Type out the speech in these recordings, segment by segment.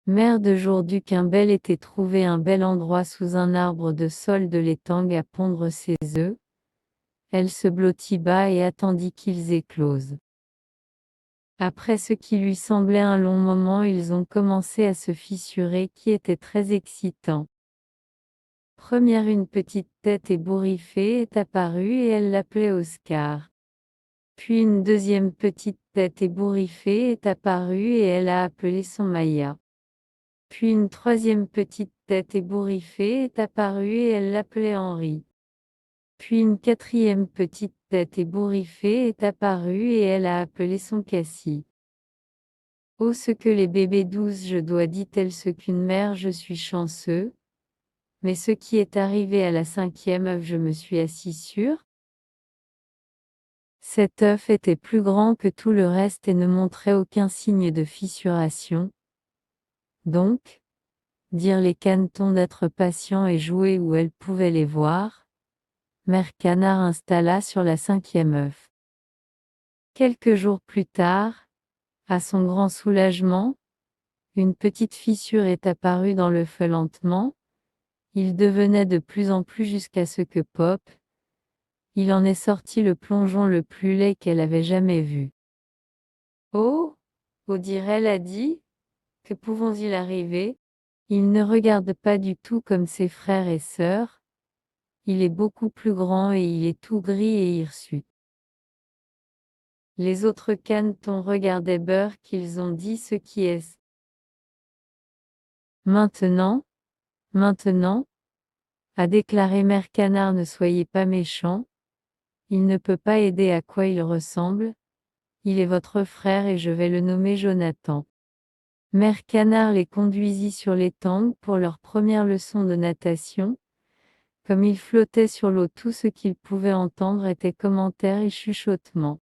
Mère de Jourdu qu'un bel été trouvait un bel endroit sous un arbre de sol de l'étang à pondre ses œufs. Elle se blottit bas et attendit qu'ils éclosent. Après ce qui lui semblait un long moment, ils ont commencé à se fissurer, qui était très excitant. Première, une petite tête ébouriffée est apparue et elle l'appelait Oscar. Puis une deuxième petite tête ébouriffée est apparue et elle a appelé son Maya. Puis une troisième petite tête ébouriffée est apparue et elle l'appelait Henri. Puis une quatrième petite tête ébouriffée est apparue et elle a appelé son Cassie. Oh, ce que les bébés douces je dois, dit-elle, ce qu'une mère je suis chanceux. Mais ce qui est arrivé à la cinquième œuf, je me suis assis sur. Cet œuf était plus grand que tout le reste et ne montrait aucun signe de fissuration. Donc, dirent les canetons d'être patients et jouer où elle pouvait les voir. Mère Canard installa sur la cinquième œuf. Quelques jours plus tard, à son grand soulagement, une petite fissure est apparue dans l'œuf lentement. Il devenait de plus en plus jusqu'à ce que pop, il en est sorti le plongeon le plus laid qu'elle avait jamais vu. Oh, Odirel a dit, que pouvons-ils arriver? Il ne regarde pas du tout comme ses frères et sœurs. Il est beaucoup plus grand et il est tout gris et hirsute. Les autres canetons regardaient Beurre qu'ils ont dit ce qui est. Maintenant, a déclaré Mère Canard, ne soyez pas méchants. Il ne peut pas aider à quoi il ressemble. Il est votre frère et je vais le nommer Jonathan. Mère Canard les conduisit sur l'étang pour leur première leçon de natation. Comme ils flottaient sur l'eau, tout ce qu'ils pouvaient entendre était commentaires et chuchotements.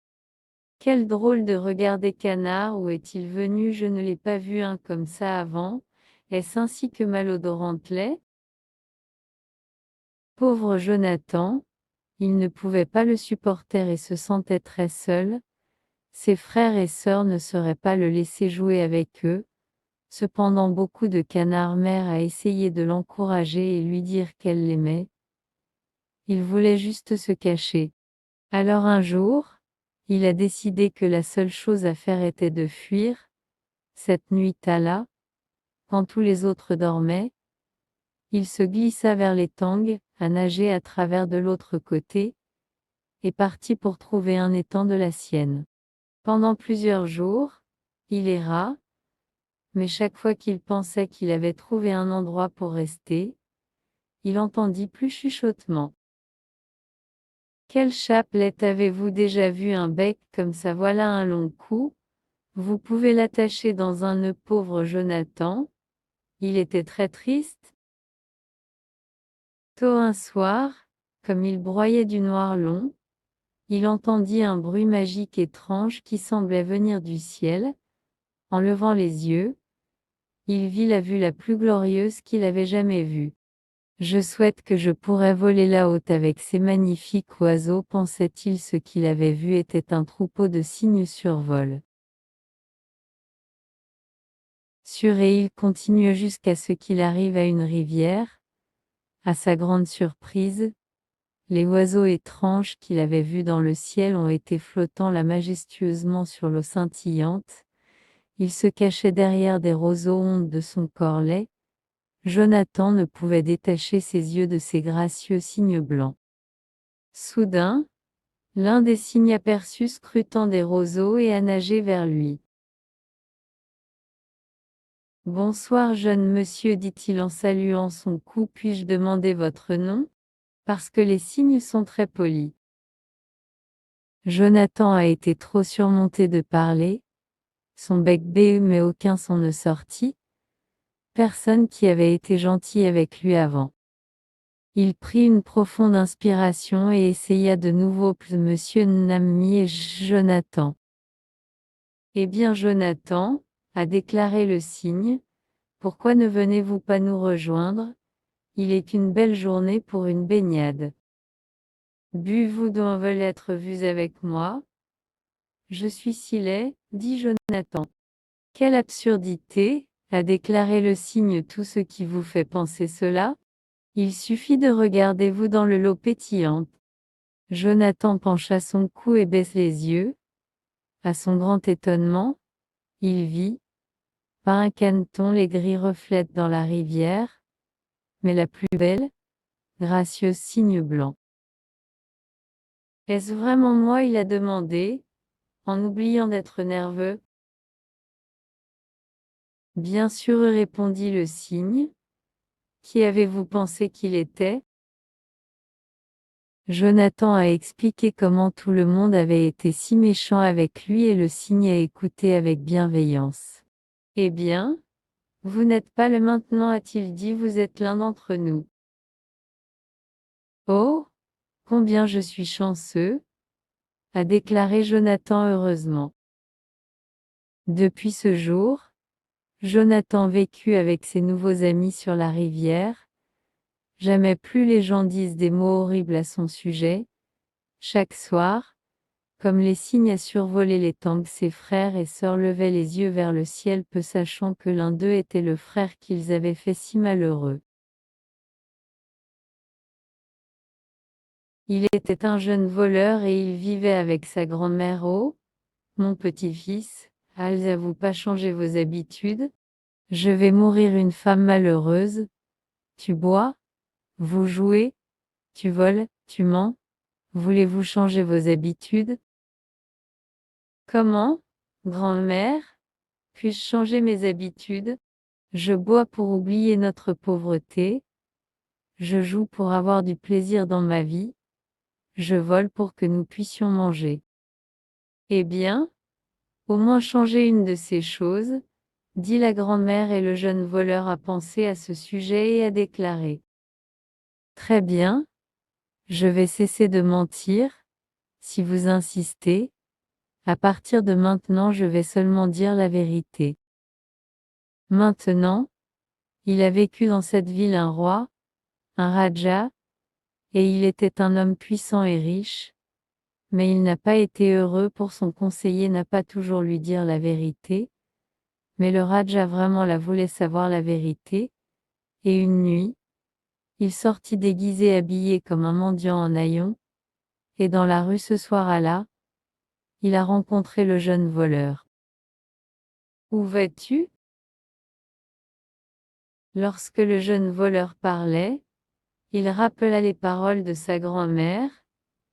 Quel drôle de regard des canards, où est-il venu? Je ne l'ai pas vu un comme ça avant. Est-ce ainsi que malodorante l'est? Pauvre Jonathan, il ne pouvait pas le supporter et se sentait très seul. Ses frères et sœurs ne sauraient pas le laisser jouer avec eux. Cependant, beaucoup de canards-mères a essayé de l'encourager et lui dire qu'elle l'aimait. Il voulait juste se cacher. Alors un jour, il a décidé que la seule chose à faire était de fuir. Cette nuit-là, quand tous les autres dormaient, il se glissa vers l'étang, a nagé à travers de l'autre côté, et partit pour trouver un étang de la sienne. Pendant plusieurs jours, il erra, mais chaque fois qu'il pensait qu'il avait trouvé un endroit pour rester, il entendit plus chuchotement. Quelle chapelette, avez-vous déjà vu un bec comme ça? Voilà un long cou. Vous pouvez l'attacher dans un nœud, pauvre Jonathan. Il était très triste. Tôt un soir, comme il broyait du noir long, il entendit un bruit magique étrange qui semblait venir du ciel. En levant les yeux, il vit la vue la plus glorieuse qu'il avait jamais vue. Je souhaite que je pourrais voler là-haut avec ces magnifiques oiseaux, pensait-il. Ce qu'il avait vu était un troupeau de cygnes sur vol. Et il continue jusqu'à ce qu'il arrive à une rivière. À sa grande surprise, les oiseaux étranges qu'il avait vus dans le ciel ont été flottant là majestueusement sur l'eau scintillante. Il se cachait derrière des roseaux ondes de son corps laid. Jonathan ne pouvait détacher ses yeux de ces gracieux cygnes blancs. Soudain, l'un des cygnes aperçut scrutant des roseaux et a nagé vers lui. Bonsoir jeune monsieur, dit-il en saluant son cou, puis-je demander votre nom? Parce que les cygnes sont très polis. Jonathan a été trop surmonté de parler. Son bec béut mais aucun son ne sortit. Personne qui avait été gentil avec lui avant. Il prit une profonde inspiration et essaya de nouveau. Monsieur Nammi et Jonathan. Eh bien Jonathan, a déclaré le cygne, pourquoi ne venez-vous pas nous rejoindre? Il est une belle journée pour une baignade. Buvez-vous donc veulent être vus avec moi? Je suis si laid, dit Jonathan. Quelle absurdité, A déclaré le cygne tout ce qui vous fait penser cela? Il suffit de regarder vous dans le lot pétillante. Jonathan pencha son cou et baisse les yeux. À son grand étonnement, il vit, par un caneton les gris reflètes dans la rivière, mais la plus belle, gracieuse cygne blanc. Est-ce vraiment moi? Il a demandé, en oubliant d'être nerveux. Bien sûr, répondit le cygne. Qui avez-vous pensé qu'il était? Jonathan a expliqué comment tout le monde avait été si méchant avec lui et le cygne a écouté avec bienveillance. Eh bien, vous n'êtes pas le maintenant, a-t-il dit, vous êtes l'un d'entre nous. Oh, combien je suis chanceux, a déclaré Jonathan heureusement. Depuis ce jour, Jonathan vécut avec ses nouveaux amis sur la rivière. Jamais plus les gens disent des mots horribles à son sujet. Chaque soir, comme les cygnes à survoler les tangs, ses frères et sœurs levaient les yeux vers le ciel, peu sachant que l'un d'eux était le frère qu'ils avaient fait si malheureux. Il était un jeune voleur et il vivait avec sa grand-mère. Oh, mon petit-fils, n'avez-vous pas changé vos habitudes? Je vais mourir une femme malheureuse. Tu bois, vous jouez, tu voles, tu mens. Voulez-vous changer vos habitudes? Comment, grand-mère, puis-je changer mes habitudes? Je bois pour oublier notre pauvreté. Je joue pour avoir du plaisir dans ma vie. Je vole pour que nous puissions manger. Eh bien, au moins changer une de ces choses, dit la grand-mère et le jeune voleur a pensé à ce sujet et a déclaré. Très bien, je vais cesser de mentir, si vous insistez. À partir de maintenant je vais seulement dire la vérité. Maintenant, il a vécu dans cette ville un roi, un raja, et il était un homme puissant et riche, mais il n'a pas été heureux pour son conseiller n'a pas toujours lui dire la vérité, mais le raja vraiment la voulait savoir la vérité, et une nuit, il sortit déguisé habillé comme un mendiant en haillons, et dans la rue ce soir-là, il a rencontré le jeune voleur. Où vas-tu? Lorsque le jeune voleur parlait, il rappela les paroles de sa grand-mère,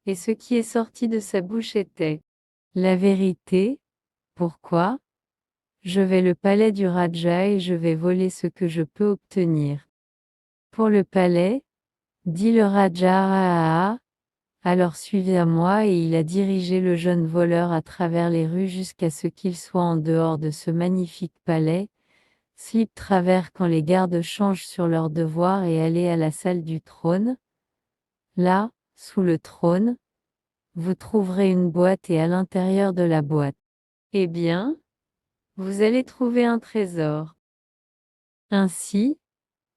et ce qui est sorti de sa bouche était la vérité. Pourquoi? Je vais au palais du Raja et je vais voler ce que je peux obtenir. Pour le palais, dit le Raja, alors suivez-moi et il a dirigé le jeune voleur à travers les rues jusqu'à ce qu'il soit en dehors de ce magnifique palais. Slip travers quand les gardes changent sur leur devoir et allez à la salle du trône. Là, sous le trône, vous trouverez une boîte et à l'intérieur de la boîte, eh bien, vous allez trouver un trésor. Ainsi,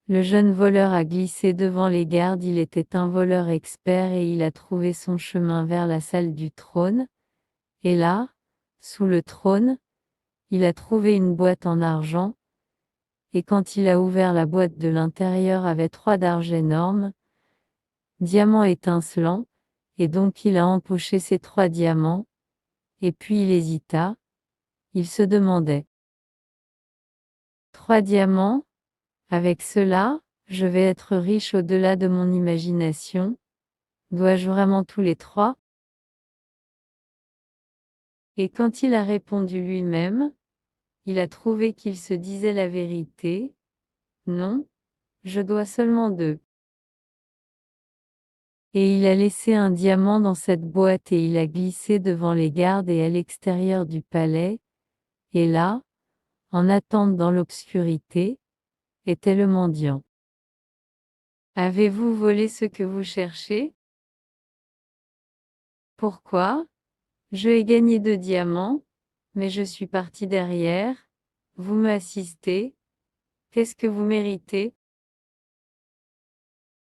le jeune voleur a glissé devant les gardes, il était un voleur expert et il a trouvé son chemin vers la salle du trône. Et là, sous le trône, il a trouvé une boîte en argent. Et quand il a ouvert la boîte de l'intérieur avait 3 d'argent énormes, diamants étincelants, et donc il a empoché ces 3 diamants. Et puis il hésita, il se demandait. 3 diamants? Avec cela, je vais être riche au-delà de mon imagination. Dois-je vraiment tous les 3? Et quand il a répondu lui-même, il a trouvé qu'il se disait la vérité. Non, je dois seulement 2. Et il a laissé un diamant dans cette boîte et il a glissé devant les gardes et à l'extérieur du palais. Et là, en attente dans l'obscurité, était le mendiant. Avez-vous volé ce que vous cherchez? Pourquoi? Je ai gagné 2 diamants, mais je suis parti derrière. Vous m'assistez. Qu'est-ce que vous méritez?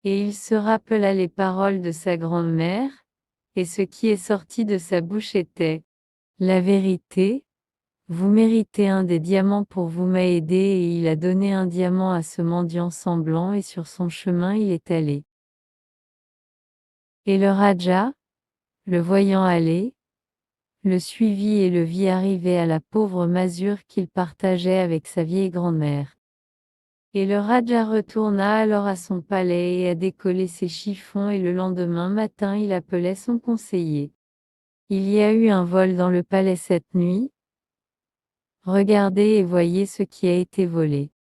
Et il se rappela les paroles de sa grand-mère, et ce qui est sorti de sa bouche était la vérité. Vous méritez un des diamants pour vous m'aider et il a donné un diamant à ce mendiant semblant et sur son chemin il est allé. Et le Raja, le voyant aller, le suivit et le vit arriver à la pauvre masure qu'il partageait avec sa vieille grand-mère. Et le Raja retourna alors à son palais et a décollé ses chiffons et le lendemain matin il appelait son conseiller. Il y a eu un vol dans le palais cette nuit. Regardez et voyez ce qui a été volé.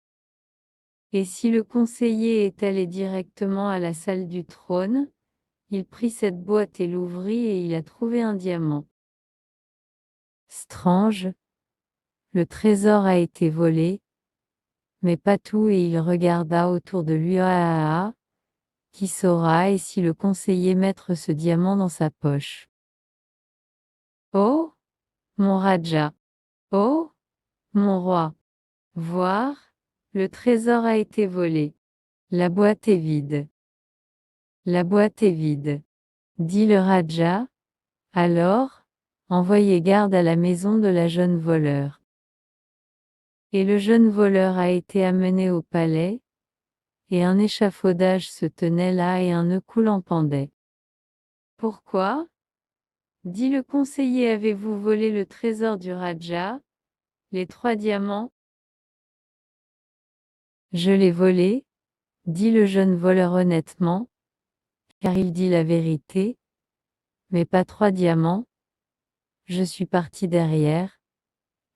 Et si le conseiller est allé directement à la salle du trône, il prit cette boîte et l'ouvrit et il a trouvé un diamant. Strange, le trésor a été volé, mais pas tout et il regarda autour de lui. Ah, qui saura et si le conseiller mettre ce diamant dans sa poche. Oh, mon Raja! Oh, mon roi! Voir, le trésor a été volé. La boîte est vide. La boîte est vide, dit le Raja. Alors, envoyez garde à la maison de la jeune voleur. Et le jeune voleur a été amené au palais, et un échafaudage se tenait là et un nœud coulant pendait. Pourquoi? Dit le conseiller, avez-vous volé le trésor du Raja, les 3 diamants? Je l'ai volé, dit le jeune voleur honnêtement, car il dit la vérité, mais pas 3 diamants. Je suis parti derrière.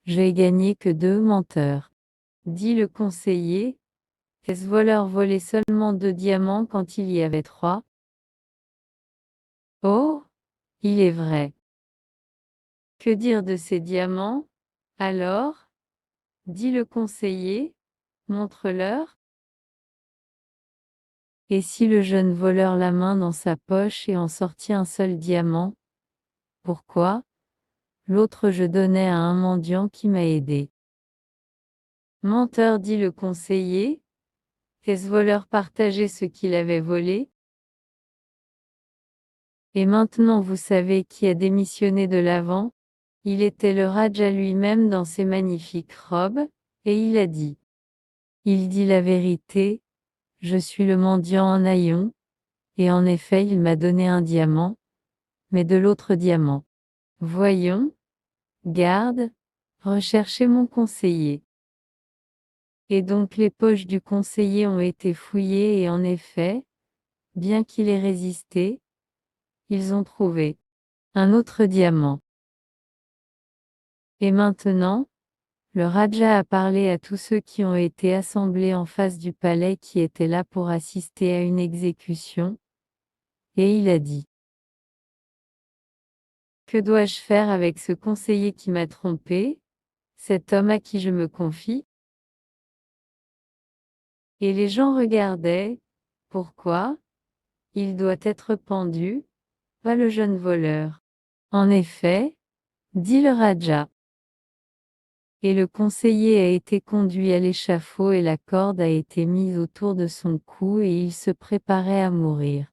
Je ai gagné que 2 menteurs. Dit le conseiller, ce voleur volait seulement 2 diamants quand il y avait 3. Oh, il est vrai. Que dire de ces diamants, alors? Dit le conseiller, montre-leur. Et si le jeune voleur la main dans sa poche et en sortit un seul diamant? Pourquoi? L'autre je donnais à un mendiant qui m'a aidé. Menteur, dit le conseiller, ce voleur partageait ce qu'il avait volé? Et maintenant vous savez qui a démissionné de l'avant? Il était le Raja lui-même dans ses magnifiques robes, et il a dit. Il dit la vérité, je suis le mendiant en haillons, et en effet il m'a donné un diamant, mais de l'autre diamant. Voyons, garde, recherchez mon conseiller. Et donc les poches du conseiller ont été fouillées et en effet, bien qu'il ait résisté, ils ont trouvé un autre diamant. Et maintenant, le Raja a parlé à tous ceux qui ont été assemblés en face du palais qui étaient là pour assister à une exécution, et il a dit. Que dois-je faire avec ce conseiller qui m'a trompé, cet homme à qui je me confie? Et les gens regardaient. Pourquoi? Il doit être pendu, pas le jeune voleur. En effet, dit le Raja. Et le conseiller a été conduit à l'échafaud et la corde a été mise autour de son cou et il se préparait à mourir.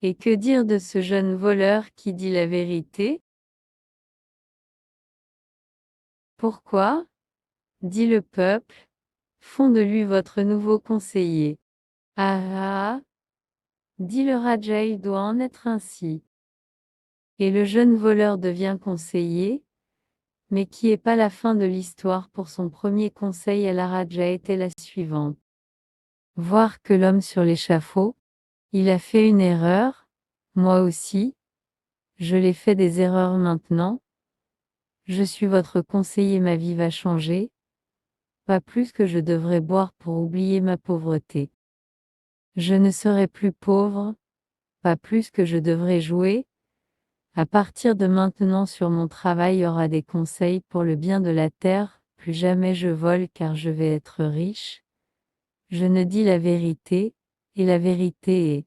Et que dire de ce jeune voleur qui dit la vérité? Pourquoi? Dit le peuple, font de lui votre nouveau conseiller. Ah ah, dit le Raja, il doit en être ainsi. Et le jeune voleur devient conseiller, mais qui est pas la fin de l'histoire pour son premier conseil à la Raja était la suivante. Voir que l'homme sur l'échafaud, il a fait une erreur, moi aussi, je l'ai fait des erreurs maintenant, je suis votre conseiller, ma vie va changer, pas plus que je devrais boire pour oublier ma pauvreté. Je ne serai plus pauvre, pas plus que je devrais jouer. À partir de maintenant sur mon travail aura des conseils pour le bien de la terre, plus jamais je vole car je vais être riche. Je ne dis la vérité, et la vérité est.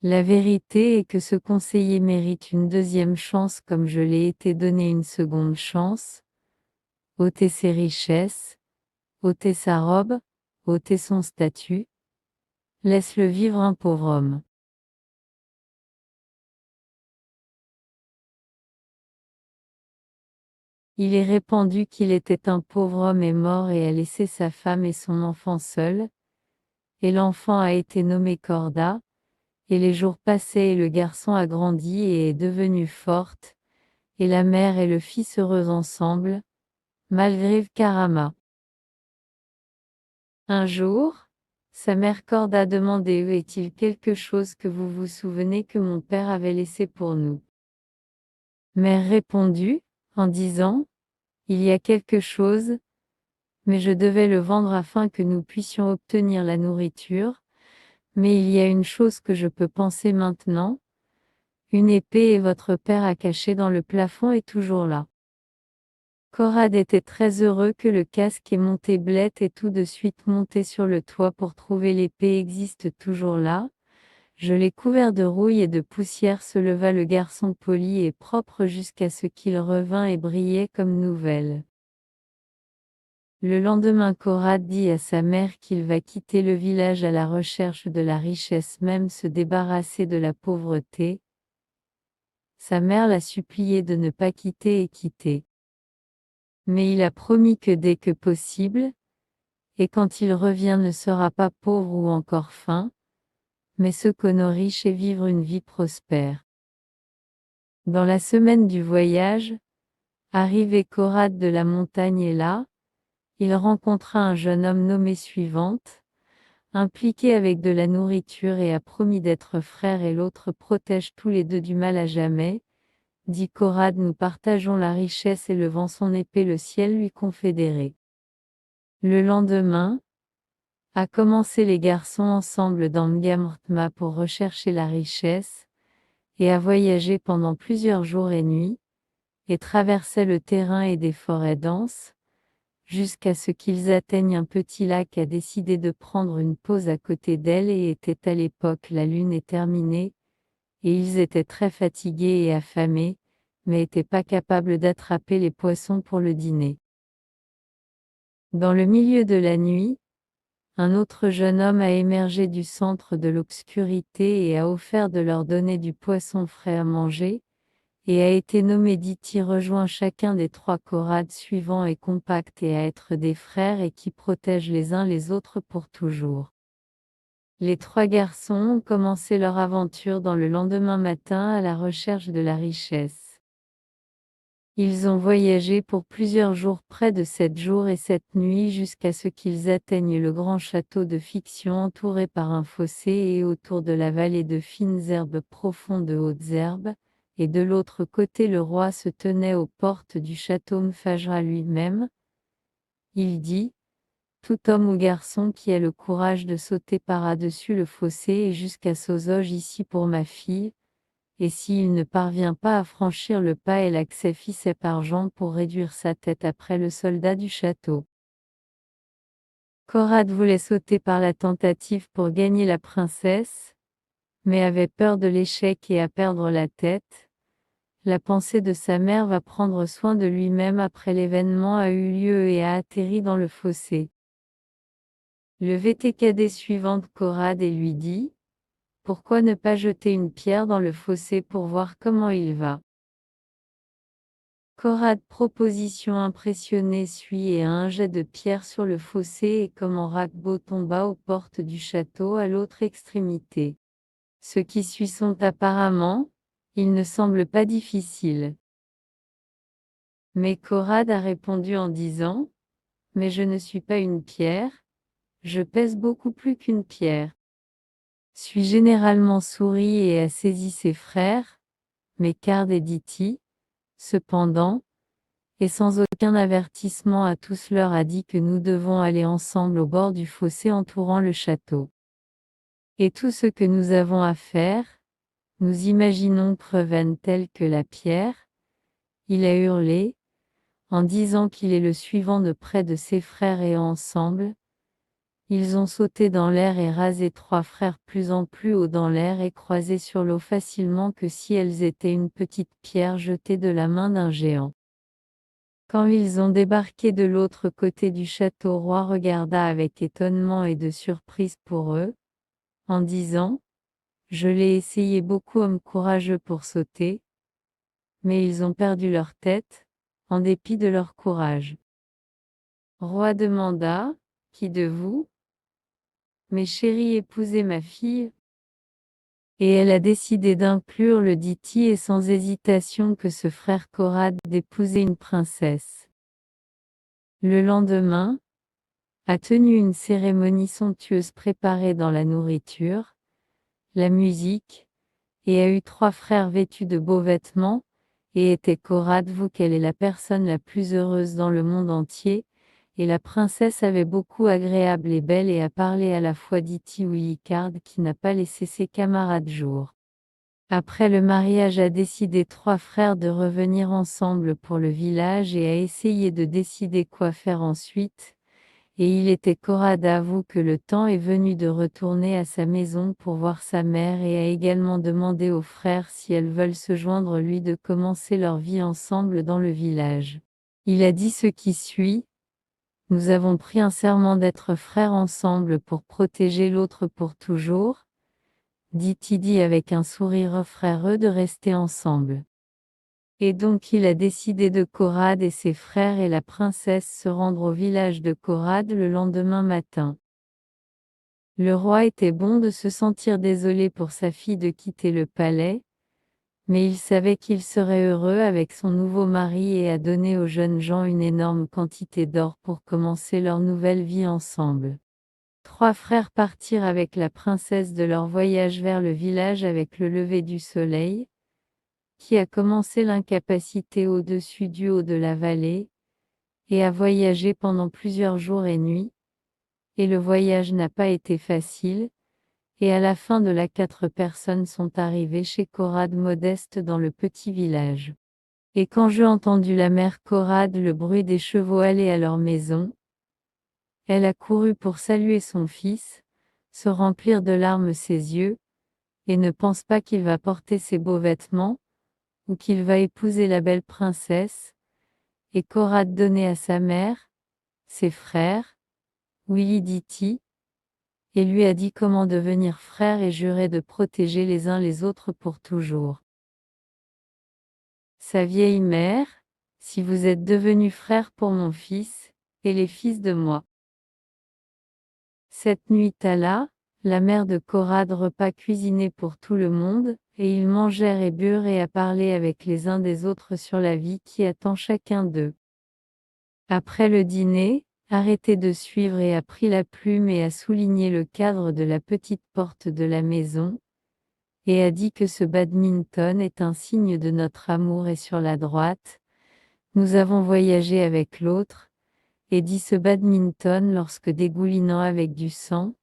La vérité est que ce conseiller mérite une deuxième chance comme je l'ai été donné une seconde chance. Ôtez ses richesses, ôtez sa robe, ôtez son statut. Laisse-le vivre un pauvre homme. Il est répandu qu'il était un pauvre homme est mort et a laissé sa femme et son enfant seuls, et l'enfant a été nommé Corda, et les jours passaient et le garçon a grandi et est devenu forte, et la mère et le fils heureux ensemble, malgré Karama. Un jour, sa mère Corda demandait est-il quelque chose que vous vous souvenez que mon père avait laissé pour nous? Mère répondit, en disant, il y a quelque chose, mais je devais le vendre afin que nous puissions obtenir la nourriture, mais il y a une chose que je peux penser maintenant, une épée et votre père a caché dans le plafond est toujours là. Corrad était très heureux que le casque ait monté Blette et tout de suite monté sur le toit pour trouver l'épée existe toujours là. Je l'ai couvert de rouille et de poussière se leva le garçon poli et propre jusqu'à ce qu'il revint et brillait comme nouvelle. Le lendemain Corrad dit à sa mère qu'il va quitter le village à la recherche de la richesse même se débarrasser de la pauvreté. Sa mère l'a supplié de ne pas quitter et quitter. Mais il a promis que dès que possible, et quand il revient ne sera pas pauvre ou encore faim, mais se connaît riche et vivre une vie prospère. Dans la semaine du voyage, arrivé Corrad de la montagne et là, il rencontra un jeune homme nommé Suivante, impliqué avec de la nourriture et a promis d'être frère et l'autre protège tous les deux du mal à jamais, dit Corrad nous partageons la richesse et levant son épée le ciel lui confédérait. Le lendemain, a commencé les garçons ensemble dans Mgamrtma pour rechercher la richesse, et à voyager pendant plusieurs jours et nuits, et traversaient le terrain et des forêts denses, jusqu'à ce qu'ils atteignent un petit lac a décidé de prendre une pause à côté d'elle et était à l'époque la lune est terminée, et ils étaient très fatigués et affamés, mais n'étaient pas capables d'attraper les poissons pour le dîner. Dans le milieu de la nuit, un autre jeune homme a émergé du centre de l'obscurité et a offert de leur donner du poisson frais à manger, et a été nommé dit-il rejoint chacun des trois corades suivants et compacts et à être des frères et qui protègent les uns les autres pour toujours. Les trois garçons ont commencé leur aventure dans le lendemain matin à la recherche de la richesse. Ils ont voyagé pour plusieurs jours près de 7 jours et 7 nuits jusqu'à ce qu'ils atteignent le grand château de fiction entouré par un fossé et autour de la vallée de fines herbes profondes de hautes herbes, et de l'autre côté le roi se tenait aux portes du château Mfajra lui-même. Il dit, tout homme ou garçon qui a le courage de sauter par-dessus le fossé et jusqu'à Sozoge ici pour ma fille, et s'il ne parvient pas à franchir le pas et l'accès fissé par Jean pour réduire sa tête après le soldat du château. Corrad voulait sauter par la tentative pour gagner la princesse, mais avait peur de l'échec et à perdre la tête. La pensée de sa mère va prendre soin de lui-même après l'événement a eu lieu et a atterri dans le fossé. Le VTKD suivante Corrad et lui dit, pourquoi ne pas jeter une pierre dans le fossé pour voir comment il va? Corrad proposition impressionnée suit et un jet de pierre sur le fossé et comment Rakbo tomba aux portes du château à l'autre extrémité. Ceux qui suit sont apparemment, il ne semble pas difficile. Mais Corrad a répondu en disant, mais je ne suis pas une pierre, je pèse beaucoup plus qu'une pierre. Suis généralement souris et a saisi ses frères, mais Card et Diti, cependant, et sans aucun avertissement à tous leur a dit que nous devons aller ensemble au bord du fossé entourant le château. Et tout ce que nous avons à faire, nous imaginons Preven tel que la pierre, il a hurlé, en disant qu'il est le suivant de près de ses frères et ensemble, ils ont sauté dans l'air et rasé trois frères plus en plus haut dans l'air et croisé sur l'eau facilement que si elles étaient une petite pierre jetée de la main d'un géant. Quand ils ont débarqué de l'autre côté du château, roi regarda avec étonnement et de surprise pour eux, en disant, je l'ai essayé beaucoup homme courageux pour sauter, mais ils ont perdu leur tête, en dépit de leur courage. Roi demanda, « Qui de vous, mes chéris, épousez ma fille ?» Et elle a décidé d'inclure le Diti et sans hésitation que ce frère Corrad d'épouser une princesse. Le lendemain, a tenu une cérémonie somptueuse préparée dans la nourriture, la musique, et a eu 3 frères vêtus de beaux vêtements, et était Corrad vous qu'elle est la personne la plus heureuse dans le monde entier, et la princesse avait beaucoup agréable et belle et a parlé à la fois d'Iti Willicard qui n'a pas laissé ses camarades jour. Après le mariage a décidé 3 frères de revenir ensemble pour le village et a essayé de décider quoi faire ensuite, et il était Corrad avoue que le temps est venu de retourner à sa maison pour voir sa mère et a également demandé aux frères si elles veulent se joindre lui de commencer leur vie ensemble dans le village. Il a dit ce qui suit, « Nous avons pris un serment d'être frères ensemble pour protéger l'autre pour toujours, » dit-il avec un sourire fréreux de rester ensemble. Et donc il a décidé de Corrad et ses frères et la princesse se rendre au village de Corrad le lendemain matin. Le roi était bon de se sentir désolé pour sa fille de quitter le palais, mais il savait qu'il serait heureux avec son nouveau mari et a donné aux jeunes gens une énorme quantité d'or pour commencer leur nouvelle vie ensemble. 3 frères partirent avec la princesse de leur voyage vers le village avec le lever du soleil, qui a commencé l'incapacité au-dessus du haut de la vallée, et a voyagé pendant plusieurs jours et nuits, et le voyage n'a pas été facile, et à la fin de la 4 personnes sont arrivées chez Corrad modeste dans le petit village. Et quand j'eus entendu la mère Corrad le bruit des chevaux aller à leur maison, elle a couru pour saluer son fils, se remplir de larmes ses yeux, et ne pense pas qu'il va porter ses beaux vêtements, ou qu'il va épouser la belle princesse, et Corrad donnait à sa mère, ses frères, Willy dit-il, et lui a dit comment devenir frère et jurer de protéger les uns les autres pour toujours. Sa vieille mère, si vous êtes devenus frères pour mon fils, et les fils de moi. Cette nuit-là, la mère de Corrad repas cuisiné pour tout le monde, et ils mangèrent et burent et à parler avec les uns des autres sur la vie qui attend chacun d'eux. Après le dîner, arrêté de suivre et a pris la plume et a souligné le cadre de la petite porte de la maison, et a dit que ce badminton est un signe de notre amour et sur la droite, nous avons voyagé avec l'autre, et dit ce badminton lorsque dégoulinant avec du sang,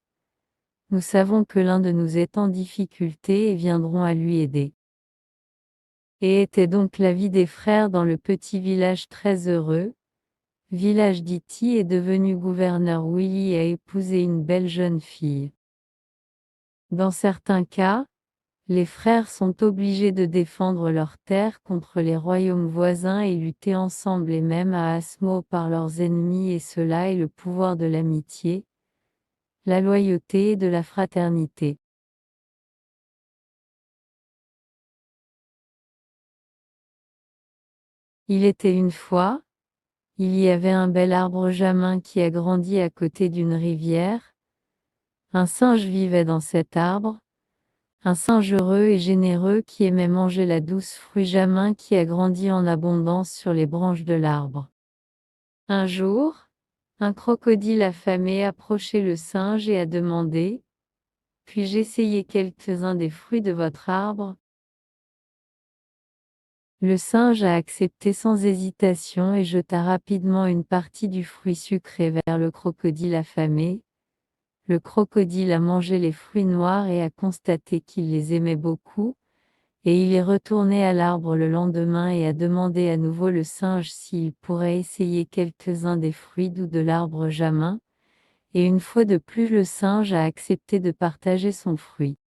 nous savons que l'un de nous est en difficulté et viendrons à lui aider. Et était donc la vie des frères dans le petit village très heureux. Village d'Iti est devenu gouverneur Willy et a épousé une belle jeune fille. Dans certains cas, les frères sont obligés de défendre leurs terres contre les royaumes voisins et lutter ensemble et même à Asmo par leurs ennemis et cela est le pouvoir de l'amitié, la loyauté et de la fraternité. Il était une fois, il y avait un bel arbre jamin qui a grandi à côté d'une rivière. Un singe vivait dans cet arbre, un singe heureux et généreux qui aimait manger la douce fruit jamin qui a grandi en abondance sur les branches de l'arbre. Un jour, un crocodile affamé approchait le singe et a demandé, « Puis-je essayer quelques-uns des fruits de votre arbre ?» Le singe a accepté sans hésitation et jeta rapidement une partie du fruit sucré vers le crocodile affamé. Le crocodile a mangé les fruits noirs et a constaté qu'il les aimait beaucoup, et il est retourné à l'arbre le lendemain et a demandé à nouveau le singe s'il pourrait essayer quelques-uns des fruits doux de l'arbre jamin, et une fois de plus le singe a accepté de partager son fruit.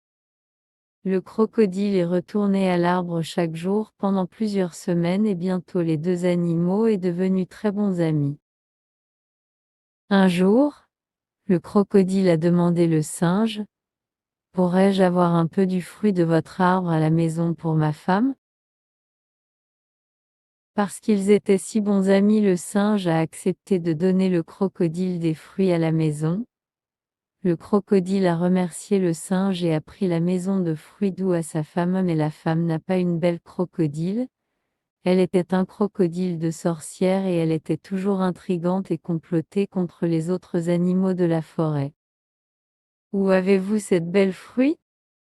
Le crocodile est retourné à l'arbre chaque jour pendant plusieurs semaines et bientôt les 2 animaux est devenus très bons amis. Un jour, le crocodile a demandé le singe, « Pourrais-je avoir un peu du fruit de votre arbre à la maison pour ma femme ?» Parce qu'ils étaient si bons amis, le singe a accepté de donner le crocodile des fruits à la maison. Le crocodile a remercié le singe et a pris la maison de fruits doux à sa femme, mais la femme n'a pas une belle crocodile. Elle était un crocodile de sorcière et elle était toujours intrigante et complotée contre les autres animaux de la forêt. Où avez-vous cette belle fruit?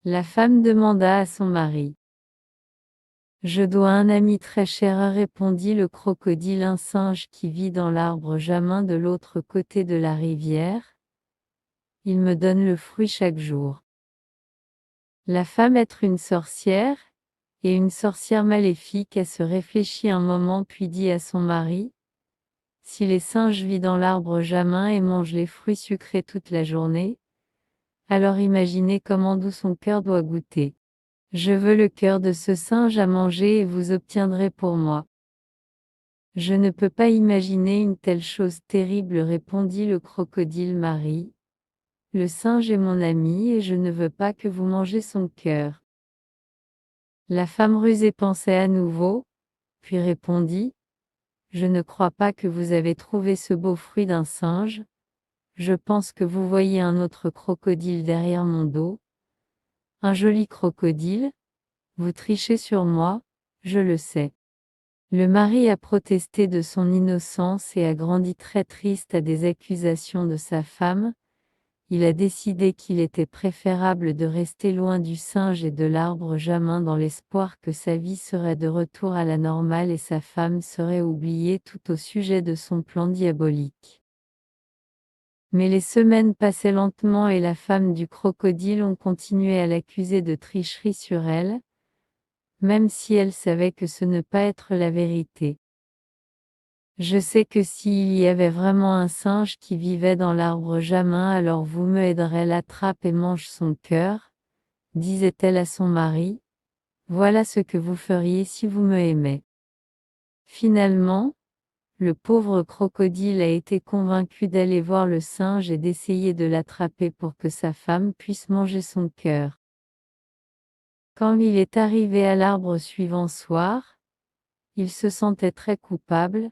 La femme demanda à son mari. Je dois un ami très cher, répondit le crocodile, un singe qui vit dans l'arbre jamin de l'autre côté de la rivière. Il me donne le fruit chaque jour. La femme être une sorcière, et une sorcière maléfique. Elle se réfléchit un moment puis dit à son mari: si les singes vivent dans l'arbre jamin et mangent les fruits sucrés toute la journée, alors imaginez comment doux son cœur doit goûter. Je veux le cœur de ce singe à manger et vous obtiendrez pour moi. Je ne peux pas imaginer une telle chose terrible, répondit le crocodile Marie. Le singe est mon ami et je ne veux pas que vous mangez son cœur. La femme rusée pensait à nouveau, puis répondit: je ne crois pas que vous avez trouvé ce beau fruit d'un singe. Je pense que vous voyez un autre crocodile derrière mon dos. Un joli crocodile. Vous trichez sur moi, je le sais. Le mari a protesté de son innocence et a grandi très triste à des accusations de sa femme. Il a décidé qu'il était préférable de rester loin du singe et de l'arbre jamin dans l'espoir que sa vie serait de retour à la normale et sa femme serait oubliée tout au sujet de son plan diabolique. Mais les semaines passaient lentement et la femme du crocodile on continuait à l'accuser de tricherie sur elle, même si elle savait que ce ne pas être la vérité. Je sais que s'il y avait vraiment un singe qui vivait dans l'arbre jamin, alors vous me aiderez, l'attrape et mange son cœur, disait-elle à son mari. Voilà ce que vous feriez si vous me aimez. Finalement, le pauvre crocodile a été convaincu d'aller voir le singe et d'essayer de l'attraper pour que sa femme puisse manger son cœur. Quand il est arrivé à l'arbre suivant soir, il se sentait très coupable.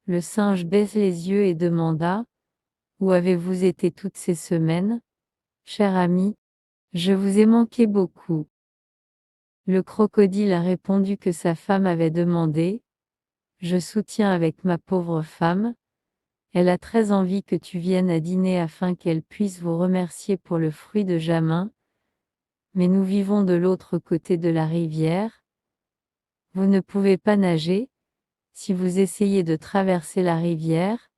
Le singe baisse les yeux et demanda: où avez-vous été toutes ces semaines, cher ami? Je vous ai manqué beaucoup. Le crocodile a répondu que sa femme avait demandé: je soutiens avec ma pauvre femme. Elle a très envie que tu viennes à dîner afin qu'elle puisse vous remercier pour le fruit de jamin. Mais nous vivons de l'autre côté de la rivière. Vous ne pouvez pas nager. Si vous essayez de traverser la rivière,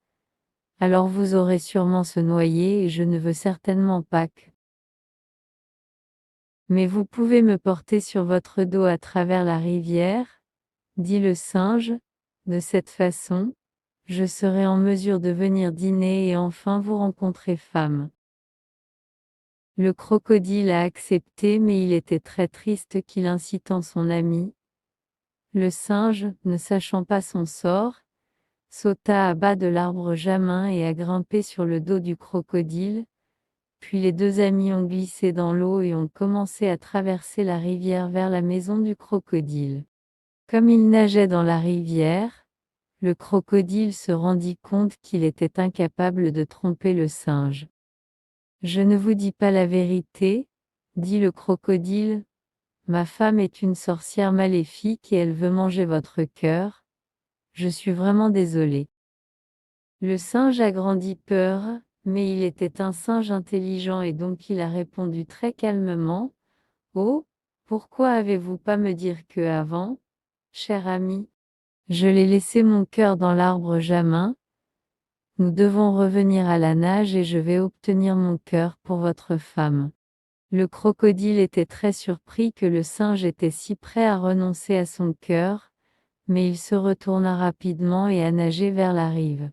alors vous aurez sûrement se noyer et je ne veux certainement pas que. Mais vous pouvez me porter sur votre dos à travers la rivière, dit le singe. De cette façon, je serai en mesure de venir dîner et enfin vous rencontrer, femme. Le crocodile a accepté, mais il était très triste qu'il incitant son ami. Le singe, ne sachant pas son sort, sauta à bas de l'arbre jamin et a grimpé sur le dos du crocodile. Puis les deux amis ont glissé dans l'eau et ont commencé à traverser la rivière vers la maison du crocodile. Comme ils nageaient dans la rivière, le crocodile se rendit compte qu'il était incapable de tromper le singe. Je ne vous dis pas la vérité, dit le crocodile. Ma femme est une sorcière maléfique et elle veut manger votre cœur. Je suis vraiment désolé. Le singe a grandi peur, mais il était un singe intelligent et donc il a répondu très calmement: oh, pourquoi avez-vous pas me dire que avant, cher ami? Je l'ai laissé mon cœur dans l'arbre jamin. Nous devons revenir à la nage et je vais obtenir mon cœur pour votre femme. Le crocodile était très surpris que le singe était si prêt à renoncer à son cœur, mais il se retourna rapidement et a nagé vers la rive.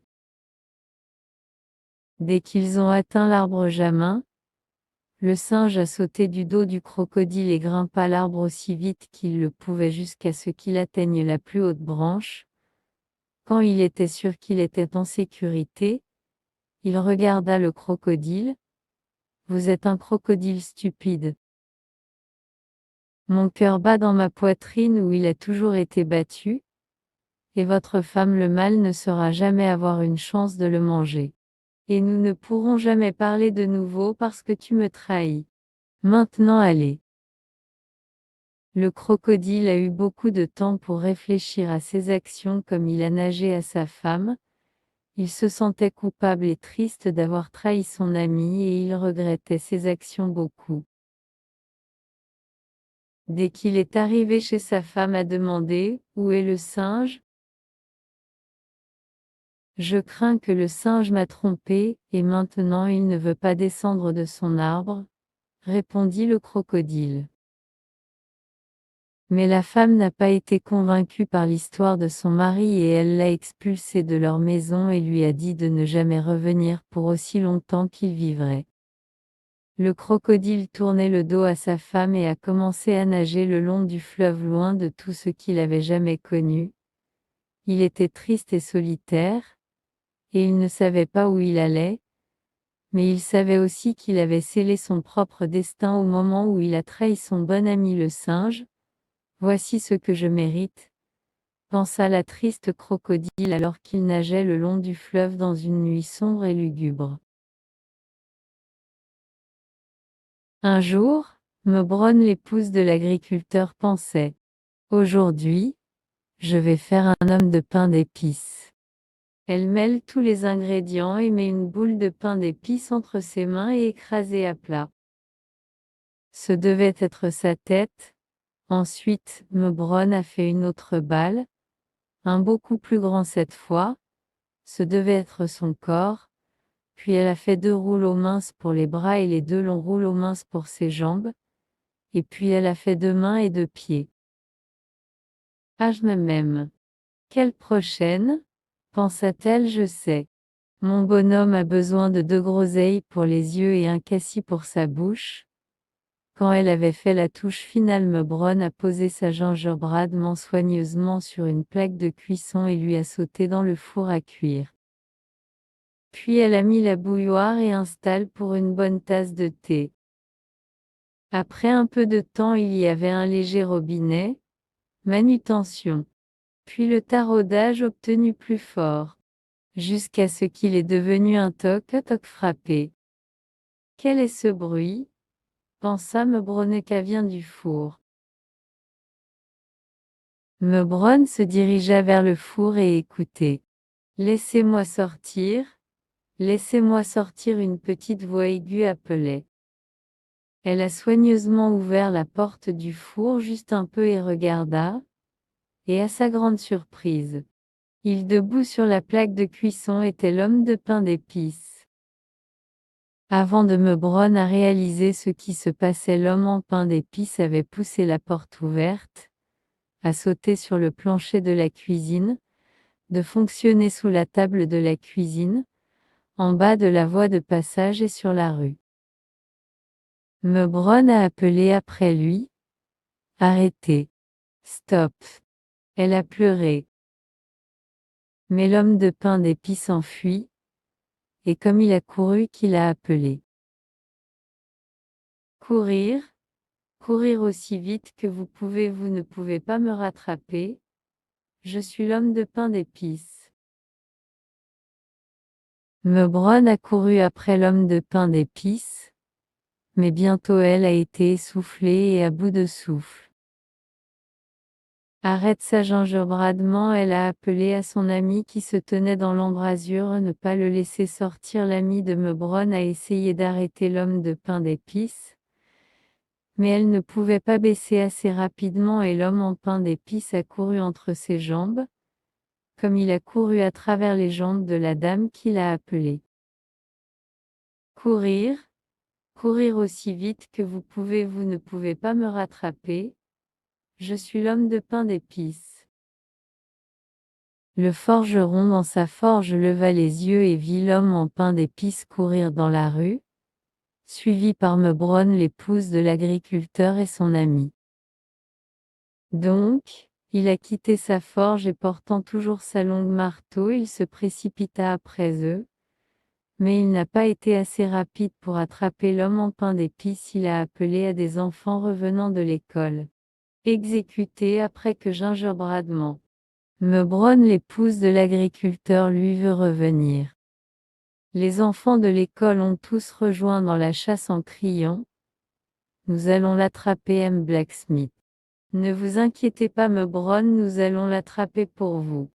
Dès qu'ils ont atteint l'arbre jamin, le singe a sauté du dos du crocodile et grimpa l'arbre aussi vite qu'il le pouvait jusqu'à ce qu'il atteigne la plus haute branche. Quand il était sûr qu'il était en sécurité, il regarda le crocodile. Vous êtes un crocodile stupide. Mon cœur bat dans ma poitrine où il a toujours été battu. et votre femme le mâle ne saura jamais avoir une chance de le manger. Et nous ne pourrons jamais parler de nouveau parce que tu me trahis. Maintenant allez. Le crocodile a eu beaucoup de temps pour réfléchir à ses actions comme il a nagé à sa femme. Il se sentait coupable et triste d'avoir trahi son ami et il regrettait ses actions beaucoup. Dès qu'il est arrivé chez sa femme a demandé « Où est le singe ?» Je crains que le singe m'a trompé, et maintenant il ne veut pas descendre de son arbre, répondit le crocodile. Mais la femme n'a pas été convaincue par l'histoire de son mari et elle l'a expulsé de leur maison et lui a dit de ne jamais revenir pour aussi longtemps qu'il vivrait. Le crocodile tournait le dos à sa femme et a commencé à nager le long du fleuve loin de tout ce qu'il avait jamais connu. Il était triste et solitaire, et il ne savait pas où il allait, mais il savait aussi qu'il avait scellé son propre destin au moment où il a trahi son bon ami le singe. Voici ce que je mérite, pensa la triste crocodile alors qu'il nageait le long du fleuve dans une nuit sombre et lugubre. Un jour, Mebronne l'épouse de l'agriculteur pensait « Aujourd'hui, je vais faire un homme de pain d'épices. » Elle mêle tous les ingrédients et met une boule de pain d'épices entre ses mains et écrasée à plat. Ce devait être sa tête. Ensuite, Mebronne a fait une autre balle, un beaucoup plus grand cette fois. Ce devait être son corps. Puis elle a fait 2 rouleaux minces pour les bras et les 2 longs rouleaux minces pour ses jambes. Et puis elle a fait 2 mains et 2 pieds. Ah, je m'aime. Quelle prochaine, pensa-t-elle, je sais. Mon bonhomme a besoin de 2 groseilles pour les yeux et un cassis pour sa bouche. Quand elle avait fait la touche finale, Mebronne a posé sa gingerbread soigneusement sur une plaque de cuisson et lui a sauté dans le four à cuire. Puis elle a mis la bouilloire et installe pour une bonne tasse de thé. Après un peu de temps il y avait un léger robinet, manutention. Puis le taraudage obtenu plus fort, jusqu'à ce qu'il est devenu un toc-toc frappé. Quel est ce bruit? Pensa Mebronne qui vient du four. Mebronne se dirigea vers le four et écoutait. Laissez-moi sortir, laissez-moi sortir, une petite voix aiguë appelait. Elle a soigneusement ouvert la porte du four juste un peu et regarda, et à sa grande surprise, il debout sur la plaque de cuisson était l'homme de pain d'épices. Avant de Mebronne à réaliser ce qui se passait, l'homme en pain d'épices avait poussé la porte ouverte, a sauté sur le plancher de la cuisine, de fonctionner sous la table de la cuisine, en bas de la voie de passage et sur la rue. Mebronne a appelé après lui. Arrêtez. Stop. Elle a pleuré. Mais l'homme de pain d'épices s'enfuit, et comme il a couru qu'il a appelé. Courir, courir aussi vite que vous ne pouvez pas me rattraper. Je suis l'homme de pain d'épices. Mebronne a couru après l'homme de pain d'épices, mais bientôt elle a été essoufflée et à bout de souffle. Arrête sa gingerbradement, elle a appelé à son ami qui se tenait dans l'embrasure, ne pas le laisser sortir. L'ami de Mebronne a essayé d'arrêter l'homme de pain d'épices, mais elle ne pouvait pas baisser assez rapidement et l'homme en pain d'épices a couru entre ses jambes, comme il a couru à travers les jambes de la dame qui l'a appelé. Courir, courir aussi vite que vous ne pouvez pas me rattraper. Je suis l'homme de pain d'épices. Le forgeron dans sa forge leva les yeux et vit l'homme en pain d'épices courir dans la rue, suivi par Mebronne l'épouse de l'agriculteur et son ami. Donc, il a quitté sa forge et portant toujours sa longue marteau, il se précipita après eux. Mais il n'a pas été assez rapide pour attraper l'homme en pain d'épices. Il a appelé à des enfants revenant de l'école. Exécutés après que gingerbradement. Meubronne, l'épouse de l'agriculteur, lui veut revenir. Les enfants de l'école ont tous rejoint dans la chasse en criant : nous allons l'attraper, M. Blacksmith. Ne vous inquiétez pas, Meubronne, nous allons l'attraper pour vous.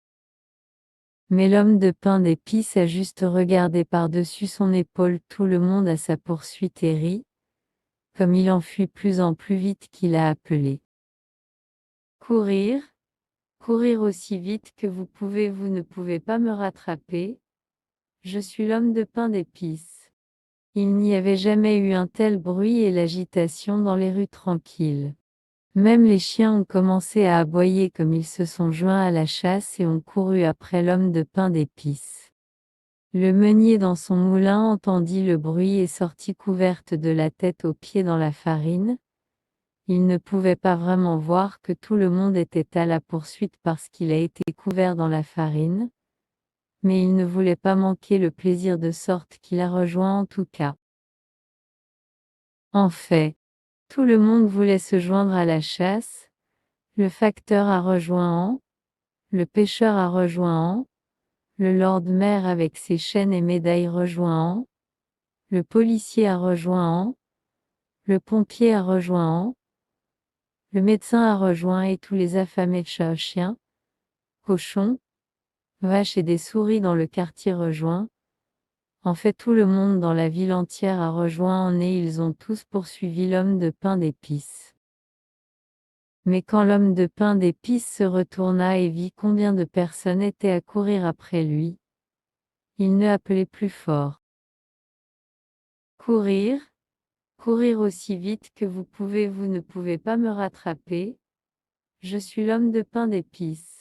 Mais l'homme de pain d'épices a juste regardé par-dessus son épaule tout le monde à sa poursuite et rit, comme il enfuit plus en plus vite qu'il a appelé. Courir, courir aussi vite que vous ne pouvez pas me rattraper. Je suis l'homme de pain d'épices. Il n'y avait jamais eu un tel bruit et l'agitation dans les rues tranquilles. Même les chiens ont commencé à aboyer comme ils se sont joints à la chasse et ont couru après l'homme de pain d'épices. Le meunier dans son moulin entendit le bruit et sortit couverte de la tête aux pieds dans la farine. Il ne pouvait pas vraiment voir que tout le monde était à la poursuite parce qu'il a été couvert dans la farine, mais il ne voulait pas manquer le plaisir de sorte qu'il a rejoint en tout cas. En fait, tout le monde voulait se joindre à la chasse. Le facteur a rejoint An, le pêcheur a rejoint An, le lord maire avec ses chaînes et médailles rejoint An, le policier a rejoint An, le pompier a rejoint An, le médecin a rejoint et tous les affamés de chats, chiens, cochons, vaches et des souris dans le quartier rejoint. En fait, tout le monde dans la ville entière a rejoint An et ils ont tous poursuivi l'homme de pain d'épices. Mais quand l'homme de pain d'épices se retourna et vit combien de personnes étaient à courir après lui, il ne appelait plus fort. Courir, courir aussi vite que vous ne pouvez pas me rattraper. Je suis l'homme de pain d'épices.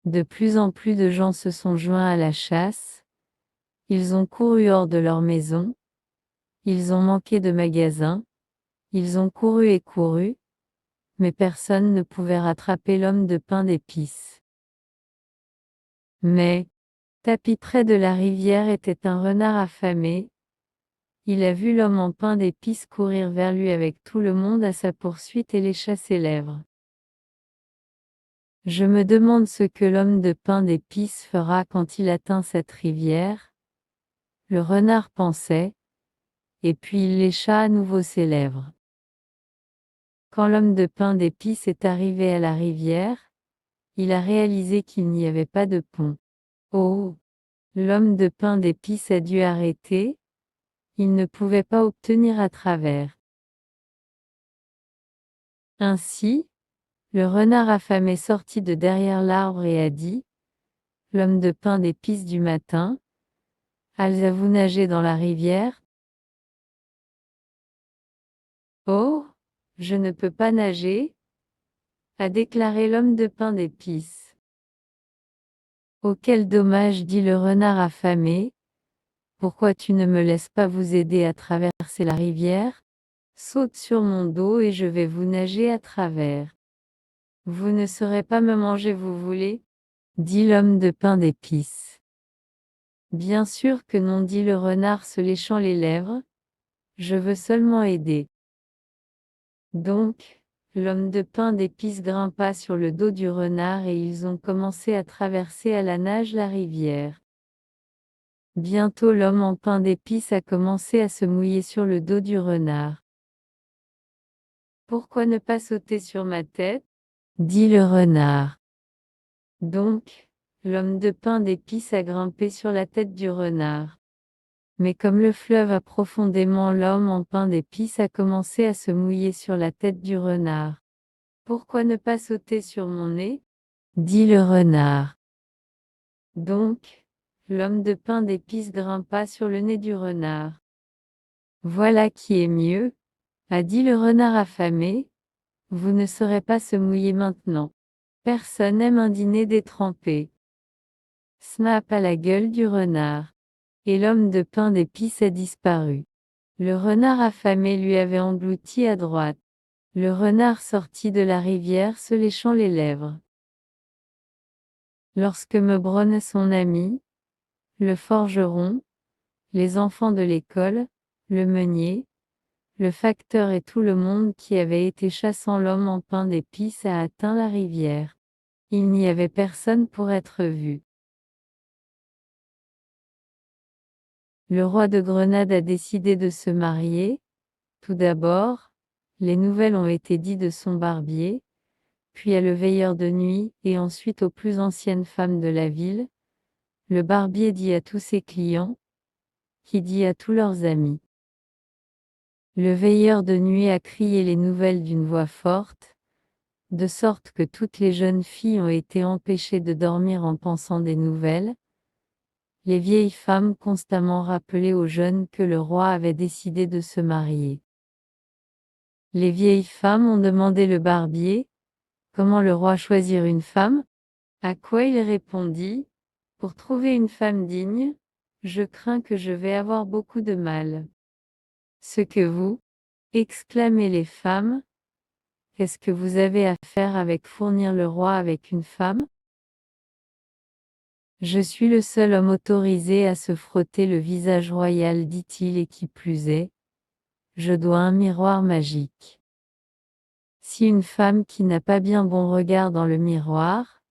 De plus en plus de gens se sont joints à la chasse. Ils ont couru hors de leur maison. Ils ont manqué de magasins. Ils ont couru et couru. Mais personne ne pouvait rattraper l'homme de pain d'épices. Mais, tapis près de la rivière était un renard affamé. Il a vu l'homme en pain d'épices courir vers lui avec tout le monde à sa poursuite et les chats à ses lèvres. Je me demande ce que l'homme de pain d'épices fera quand il atteint cette rivière. Le renard pensait, et puis il lécha à nouveau ses lèvres. Quand l'homme de pain d'épices est arrivé à la rivière, il a réalisé qu'il n'y avait pas de pont. Oh! L'homme de pain d'épices a dû arrêter. Il ne pouvait pas obtenir à travers. Ainsi, le renard affamé sortit de derrière l'arbre et a dit : l'homme de pain d'épices du matin, allez-vous nager dans la rivière ? Oh, je ne peux pas nager, a déclaré l'homme de pain d'épices. Oh, quel dommage, dit le renard affamé. Pourquoi tu ne me laisses pas vous aider à traverser la rivière ? Saute sur mon dos et je vais vous nager à travers. Vous ne saurez pas me manger, vous voulez ? Dit l'homme de pain d'épices. Bien sûr que non, dit le renard se léchant les lèvres. Je veux seulement aider. Donc, l'homme de pain d'épices grimpa sur le dos du renard et ils ont commencé à traverser à la nage la rivière. Bientôt l'homme en pain d'épices a commencé à se mouiller sur le dos du renard. Pourquoi ne pas sauter sur ma tête ? Dit le renard. Donc, l'homme de pain d'épices a grimpé sur la tête du renard. Mais comme le fleuve a profondément, l'homme en pain d'épices a commencé à se mouiller sur la tête du renard. Pourquoi ne pas sauter sur mon nez ? Dit le renard. Donc, l'homme de pain d'épices grimpa sur le nez du renard. Voilà qui est mieux, a dit le renard affamé. Vous ne saurez pas se mouiller maintenant. Personne n'aime un dîner détrempé. Snap à la gueule du renard. Et l'homme de pain d'épices a disparu. Le renard affamé lui avait englouti à droite. Le renard sortit de la rivière se léchant les lèvres. Lorsque Meubronne son ami, le forgeron, les enfants de l'école, le meunier, le facteur et tout le monde qui avait été chassant l'homme en pain d'épices a atteint la rivière. Il n'y avait personne pour être vu. Le roi de Grenade a décidé de se marier. Tout d'abord, les nouvelles ont été dites de son barbier, puis à le veilleur de nuit, et ensuite aux plus anciennes femmes de la ville. Le barbier dit à tous ses clients, qui dit à tous leurs amis. Le veilleur de nuit a crié les nouvelles d'une voix forte, de sorte que toutes les jeunes filles ont été empêchées de dormir en pensant des nouvelles. Les vieilles femmes constamment rappelaient aux jeunes que le roi avait décidé de se marier. Les vieilles femmes ont demandé le barbier, comment le roi choisir une femme? À quoi il répondit, pour trouver une femme digne, je crains que je vais avoir beaucoup de mal. Ce que vous, exclamaient les femmes, qu'est-ce que vous avez à faire avec fournir le roi avec une femme? Je suis le seul homme autorisé à se frotter le visage royal, dit-il, et qui plus est, je dois un miroir magique. Si une femme qui n'a pas bien bon regard dans le miroir,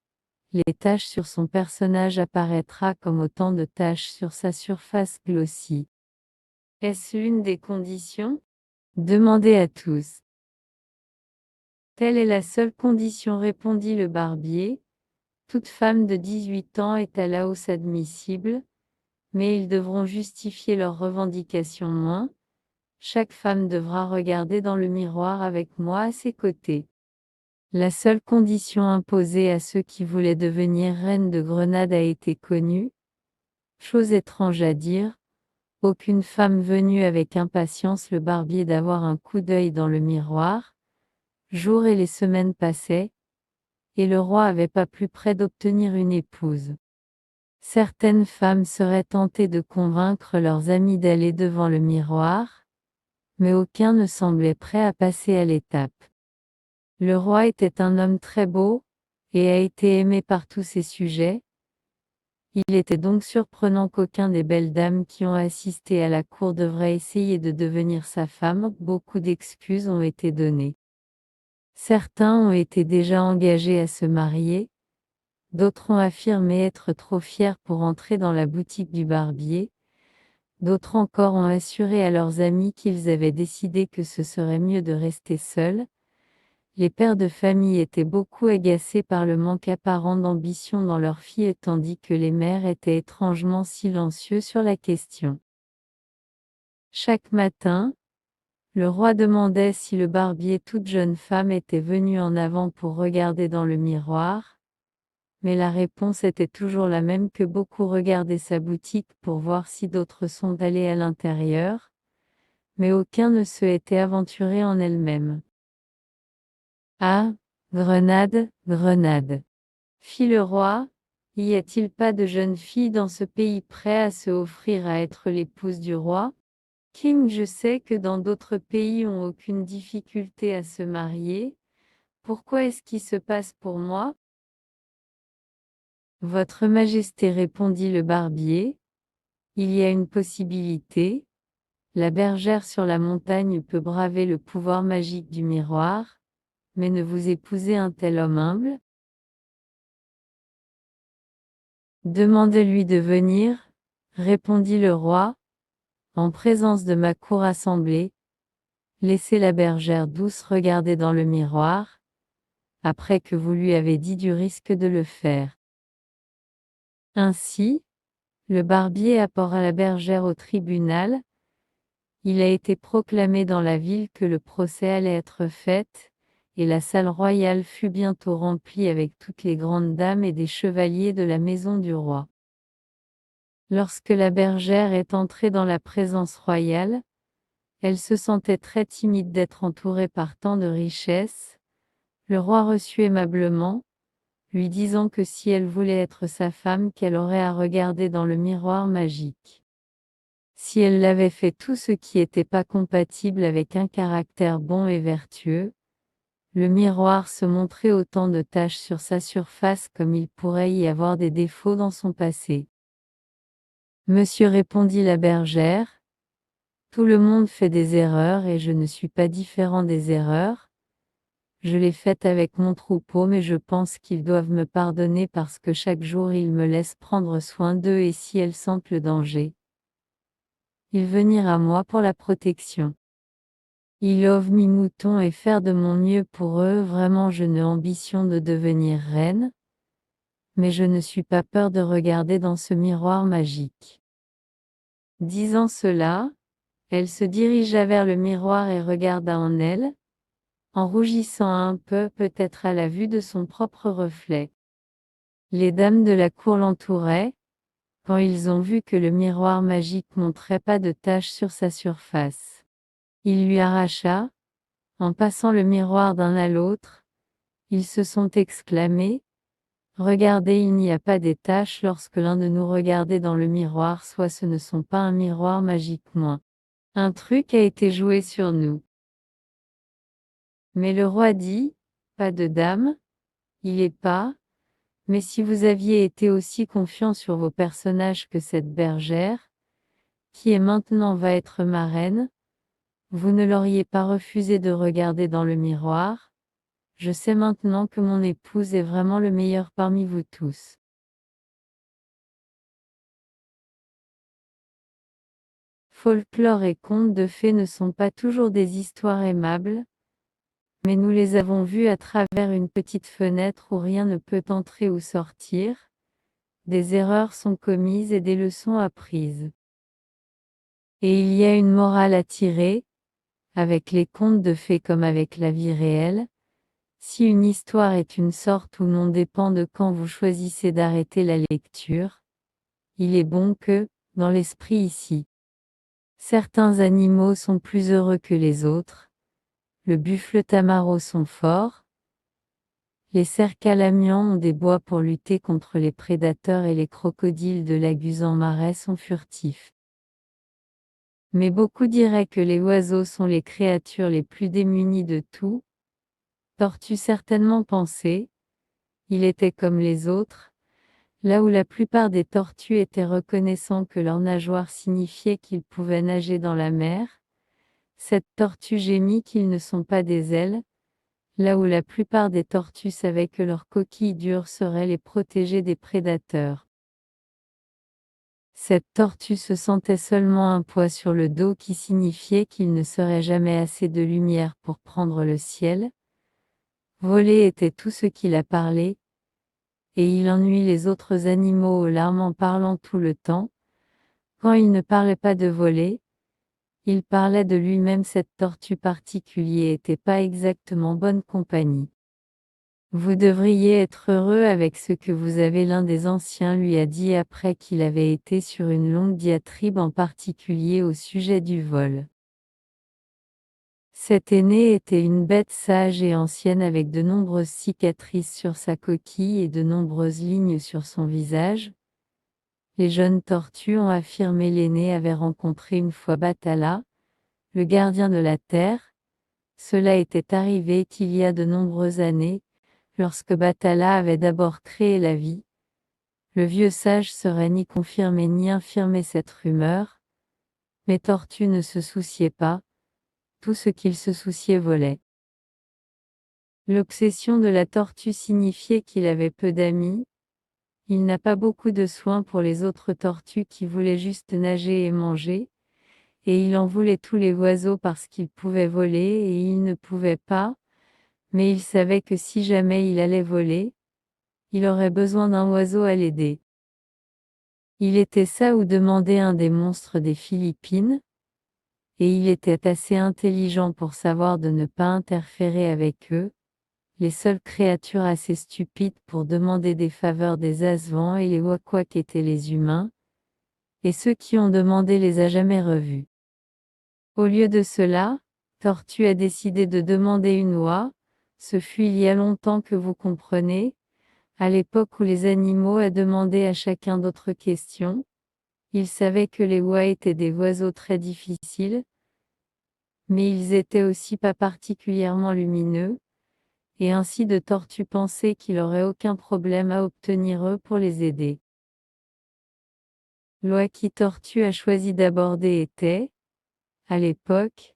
les taches sur son personnage apparaîtra comme autant de taches sur sa surface glossy. Est-ce l'une des conditions? Demandez à tous. Telle est la seule condition, répondit le barbier. Toute femme de 18 ans est à la hausse admissible, mais ils devront justifier leurs revendications moins. Chaque femme devra regarder dans le miroir avec moi à ses côtés. La seule condition imposée à ceux qui voulaient devenir reine de Grenade a été connue. Chose étrange à dire, aucune femme venue avec impatience le barbier d'avoir un coup d'œil dans le miroir. Jours et les semaines passaient, et le roi avait pas plus près d'obtenir une épouse. Certaines femmes seraient tentées de convaincre leurs amis d'aller devant le miroir, mais aucun ne semblait prêt à passer à l'étape. Le roi était un homme très beau, et a été aimé par tous ses sujets. Il était donc surprenant qu'aucun des belles dames qui ont assisté à la cour devrait essayer de devenir sa femme. Beaucoup d'excuses ont été données. Certains ont été déjà engagés à se marier, d'autres ont affirmé être trop fiers pour entrer dans la boutique du barbier, d'autres encore ont assuré à leurs amis qu'ils avaient décidé que ce serait mieux de rester seuls. Les pères de famille étaient beaucoup agacés par le manque apparent d'ambition dans leurs filles, tandis que les mères étaient étrangement silencieux sur la question. Chaque matin, le roi demandait si le barbier, toute jeune femme, était venue en avant pour regarder dans le miroir, mais la réponse était toujours la même, que beaucoup regardaient sa boutique pour voir si d'autres sont allés à l'intérieur, mais aucun ne se était aventuré en elle-même. Ah, Grenade, Grenade, fit le roi, y a-t-il pas de jeune fille dans ce pays prêt à se offrir à être l'épouse du roi? King, je sais que dans d'autres pays ont aucune difficulté à se marier. Pourquoi est-ce qui se passe pour moi? Votre Majesté, répondit le barbier, il y a une possibilité. La bergère sur la montagne peut braver le pouvoir magique du miroir, mais ne vous épousez un tel homme humble? Demandez-lui de venir, répondit le roi, en présence de ma cour assemblée. Laissez la bergère douce regarder dans le miroir, après que vous lui avez dit du risque de le faire. Ainsi, le barbier apporta la bergère au tribunal. Il a été proclamé dans la ville que le procès allait être fait, et la salle royale fut bientôt remplie avec toutes les grandes dames et des chevaliers de la maison du roi. Lorsque la bergère est entrée dans la présence royale, elle se sentait très timide d'être entourée par tant de richesses. Le roi reçut aimablement, lui disant que si elle voulait être sa femme, qu'elle aurait à regarder dans le miroir magique. Si elle l'avait fait, tout ce qui n'était pas compatible avec un caractère bon et vertueux, le miroir se montrait autant de taches sur sa surface comme il pourrait y avoir des défauts dans son passé. Monsieur, répondit la bergère, tout le monde fait des erreurs et je ne suis pas différent des erreurs. Je l'ai faite avec mon troupeau, mais je pense qu'ils doivent me pardonner parce que chaque jour ils me laissent prendre soin d'eux et si elles sentent le danger, ils venir à moi pour la protection. Ils ovent mes moutons et faire de mon mieux pour eux. Vraiment, je n'ai ambition de devenir reine, mais je ne suis pas peur de regarder dans ce miroir magique. Disant cela, elle se dirigea vers le miroir et regarda en elle, en rougissant un peu peut-être à la vue de son propre reflet. Les dames de la cour l'entouraient, quand ils ont vu que le miroir magique montrait pas de taches sur sa surface. Il lui arracha, en passant le miroir d'un à l'autre, ils se sont exclamés, regardez, il n'y a pas des taches lorsque l'un de nous regardait dans le miroir, soit ce ne sont pas un miroir magique moins. Un truc a été joué sur nous. Mais le roi dit, pas de dame, il est pas, mais si vous aviez été aussi confiant sur vos personnages que cette bergère, qui est maintenant va être ma reine, vous ne l'auriez pas refusé de regarder dans le miroir. Je sais maintenant que mon épouse est vraiment le meilleur parmi vous tous. Folklore et contes de fées ne sont pas toujours des histoires aimables, mais nous les avons vues à travers une petite fenêtre où rien ne peut entrer ou sortir. Des erreurs sont commises et des leçons apprises. Et il y a une morale à tirer, avec les contes de fées comme avec la vie réelle. Si une histoire est une sorte ou non dépend de quand vous choisissez d'arrêter la lecture. Il est bon que, dans l'esprit ici, certains animaux sont plus heureux que les autres. Le buffle tamaro sont forts. Les cerfs calamians ont des bois pour lutter contre les prédateurs et les crocodiles de l'Aguzan marais sont furtifs. Mais beaucoup diraient que les oiseaux sont les créatures les plus démunies de tout. Tortue certainement pensé. Il était comme les autres, là où la plupart des tortues étaient reconnaissant que leur nageoire signifiait qu'ils pouvaient nager dans la mer. Cette tortue gémit qu'ils ne sont pas des ailes, là où la plupart des tortues savaient que leur coquille dure serait les protéger des prédateurs. Cette tortue se sentait seulement un poids sur le dos qui signifiait qu'il ne serait jamais assez de lumière pour prendre le ciel. Voler était tout ce qu'il a parlé, et il ennuie les autres animaux aux larmes en parlant tout le temps. Quand il ne parlait pas de voler, il parlait de lui-même. Cette tortue particulière était pas exactement bonne compagnie. Vous devriez être heureux avec ce que vous avez, l'un des anciens lui a dit après qu'il avait été sur une longue diatribe en particulier au sujet du vol. Cet aîné était une bête sage et ancienne avec de nombreuses cicatrices sur sa coquille et de nombreuses lignes sur son visage. Les jeunes tortues ont affirmé l'aîné avait rencontré une fois Batala, le gardien de la terre. Cela était arrivé qu'il y a de nombreuses années, lorsque Batala avait d'abord créé la vie. Le vieux sage serait ni confirmé ni infirmé cette rumeur. Mais Tortue ne se souciait pas, tout ce qu'il se souciait volait. L'obsession de la tortue signifiait qu'il avait peu d'amis. Il n'a pas beaucoup de soins pour les autres tortues qui voulaient juste nager et manger, et il en voulait tous les oiseaux parce qu'ils pouvaient voler et il ne pouvait pas, mais il savait que si jamais il allait voler, il aurait besoin d'un oiseau à l'aider. Il était ça ou demandait un des monstres des Philippines, et il était assez intelligent pour savoir de ne pas interférer avec eux, les seules créatures assez stupides pour demander des faveurs des Asvans et les Wakwak étaient les humains, et ceux qui ont demandé les a jamais revus. Au lieu de cela, Tortue a décidé de demander une oie, ce fut il y a longtemps que vous comprenez, à l'époque où les animaux a demandé à chacun d'autres questions. Il savait que les oies étaient des oiseaux très difficiles, mais ils étaient aussi pas particulièrement lumineux, et ainsi de Tortue pensait qu'il aurait aucun problème à obtenir eux pour les aider. L'oie qui Tortue a choisi d'aborder était, à l'époque,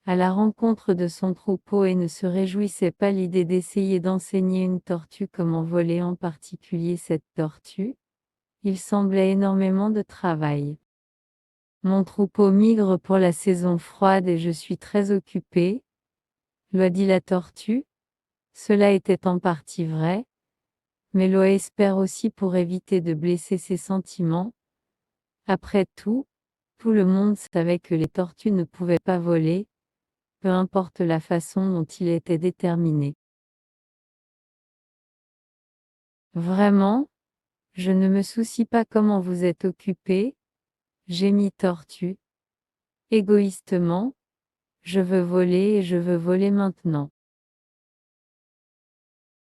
à la rencontre de son troupeau et ne se réjouissait pas l'idée d'essayer d'enseigner une tortue comment voler, en particulier cette tortue. Il semblait énormément de travail. Mon troupeau migre pour la saison froide et je suis très occupé, lui dit la tortue. Cela était en partie vrai, mais Loa espère aussi pour éviter de blesser ses sentiments. Après tout le monde savait que les tortues ne pouvaient pas voler, peu importe la façon dont il était déterminé. Vraiment, je ne me soucie pas comment vous êtes occupé, gémit Tortue. Égoïstement, je veux voler et je veux voler maintenant.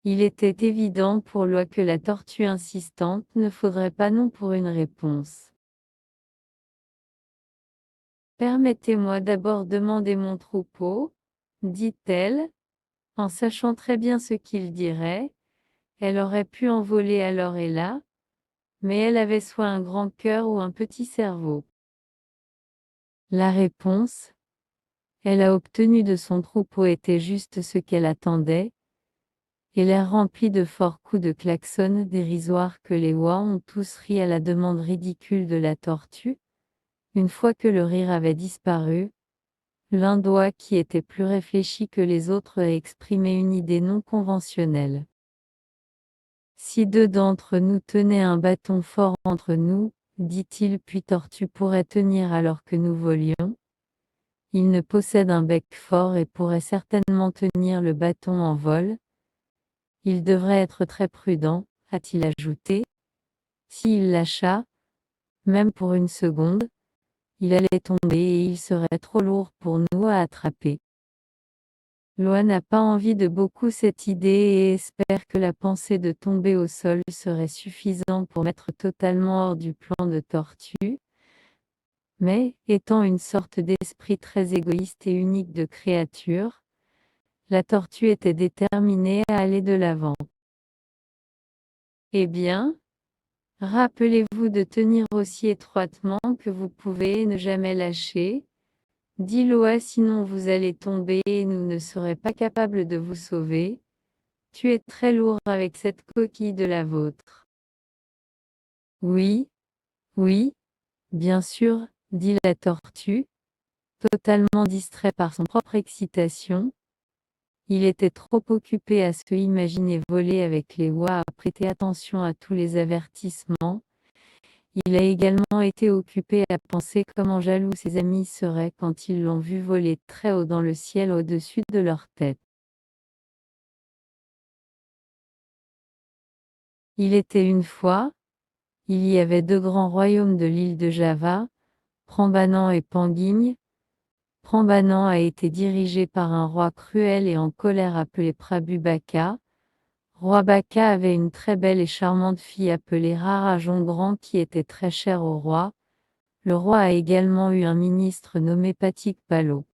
Il était évident pour Loa que la tortue insistante ne faudrait pas non pour une réponse. Permettez-moi d'abord demander mon troupeau, dit-elle, en sachant très bien ce qu'il dirait. Elle aurait pu en voler alors et là, mais elle avait soit un grand cœur ou un petit cerveau. La réponse, elle a obtenu de son troupeau, était juste ce qu'elle attendait, et l'air rempli de forts coups de klaxon dérisoires que les oies ont tous ri à la demande ridicule de la tortue. Une fois que le rire avait disparu, l'un d'oie qui était plus réfléchi que les autres a exprimé une idée non conventionnelle. Si deux d'entre nous tenaient un bâton fort entre nous, dit-il, puis Tortue pourrait tenir alors que nous volions. Il ne possède un bec fort et pourrait certainement tenir le bâton en vol. Il devrait être très prudent, a-t-il ajouté. S'il lâcha, même pour une seconde, il allait tomber et il serait trop lourd pour nous à attraper. Loa n'a pas envie de beaucoup cette idée et espère que la pensée de tomber au sol serait suffisant pour mettre totalement hors du plan de Tortue. Mais, étant une sorte d'esprit très égoïste et unique de créature, la tortue était déterminée à aller de l'avant. Eh bien, rappelez-vous de tenir aussi étroitement que vous pouvez et ne jamais lâcher, dit Loa, sinon vous allez tomber et nous ne serons pas capables de vous sauver. Tu es très lourd avec cette coquille de la vôtre. Oui, oui, bien sûr, dit la tortue, totalement distrait par son propre excitation. Il était trop occupé à se imaginer voler avec les oies, à prêter attention à tous les avertissements. Il a également été occupé à penser comment jaloux ses amis seraient quand ils l'ont vu voler très haut dans le ciel au-dessus de leur tête. Il était une fois, il y avait deux grands royaumes de l'île de Java, Prambanan et Panguigne. Prambanan a été dirigé par un roi cruel et en colère appelé Prabu Baka. Roi Baka avait une très belle et charmante fille appelée Rarajongrand qui était très chère au roi. Le roi a également eu un ministre nommé Patik Palo.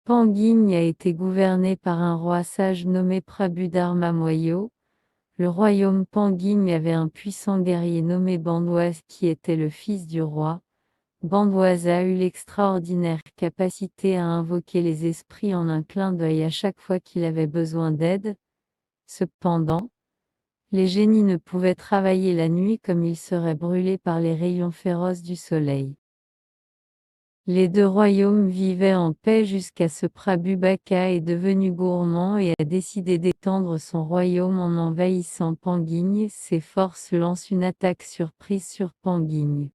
Panguigne a été gouverné par un roi sage nommé Prabhudharma Moyo. Le royaume Panguigne avait un puissant guerrier nommé Bandwaz qui était le fils du roi. Bandwaz a eu l'extraordinaire capacité à invoquer les esprits en un clin d'œil à chaque fois qu'il avait besoin d'aide. Cependant, les génies ne pouvaient travailler la nuit comme ils seraient brûlés par les rayons féroces du soleil. Les deux royaumes vivaient en paix jusqu'à ce Prabu Baka est devenu gourmand et a décidé d'étendre son royaume en envahissant Panguigne. Ses forces lancent une attaque surprise sur Panguigne.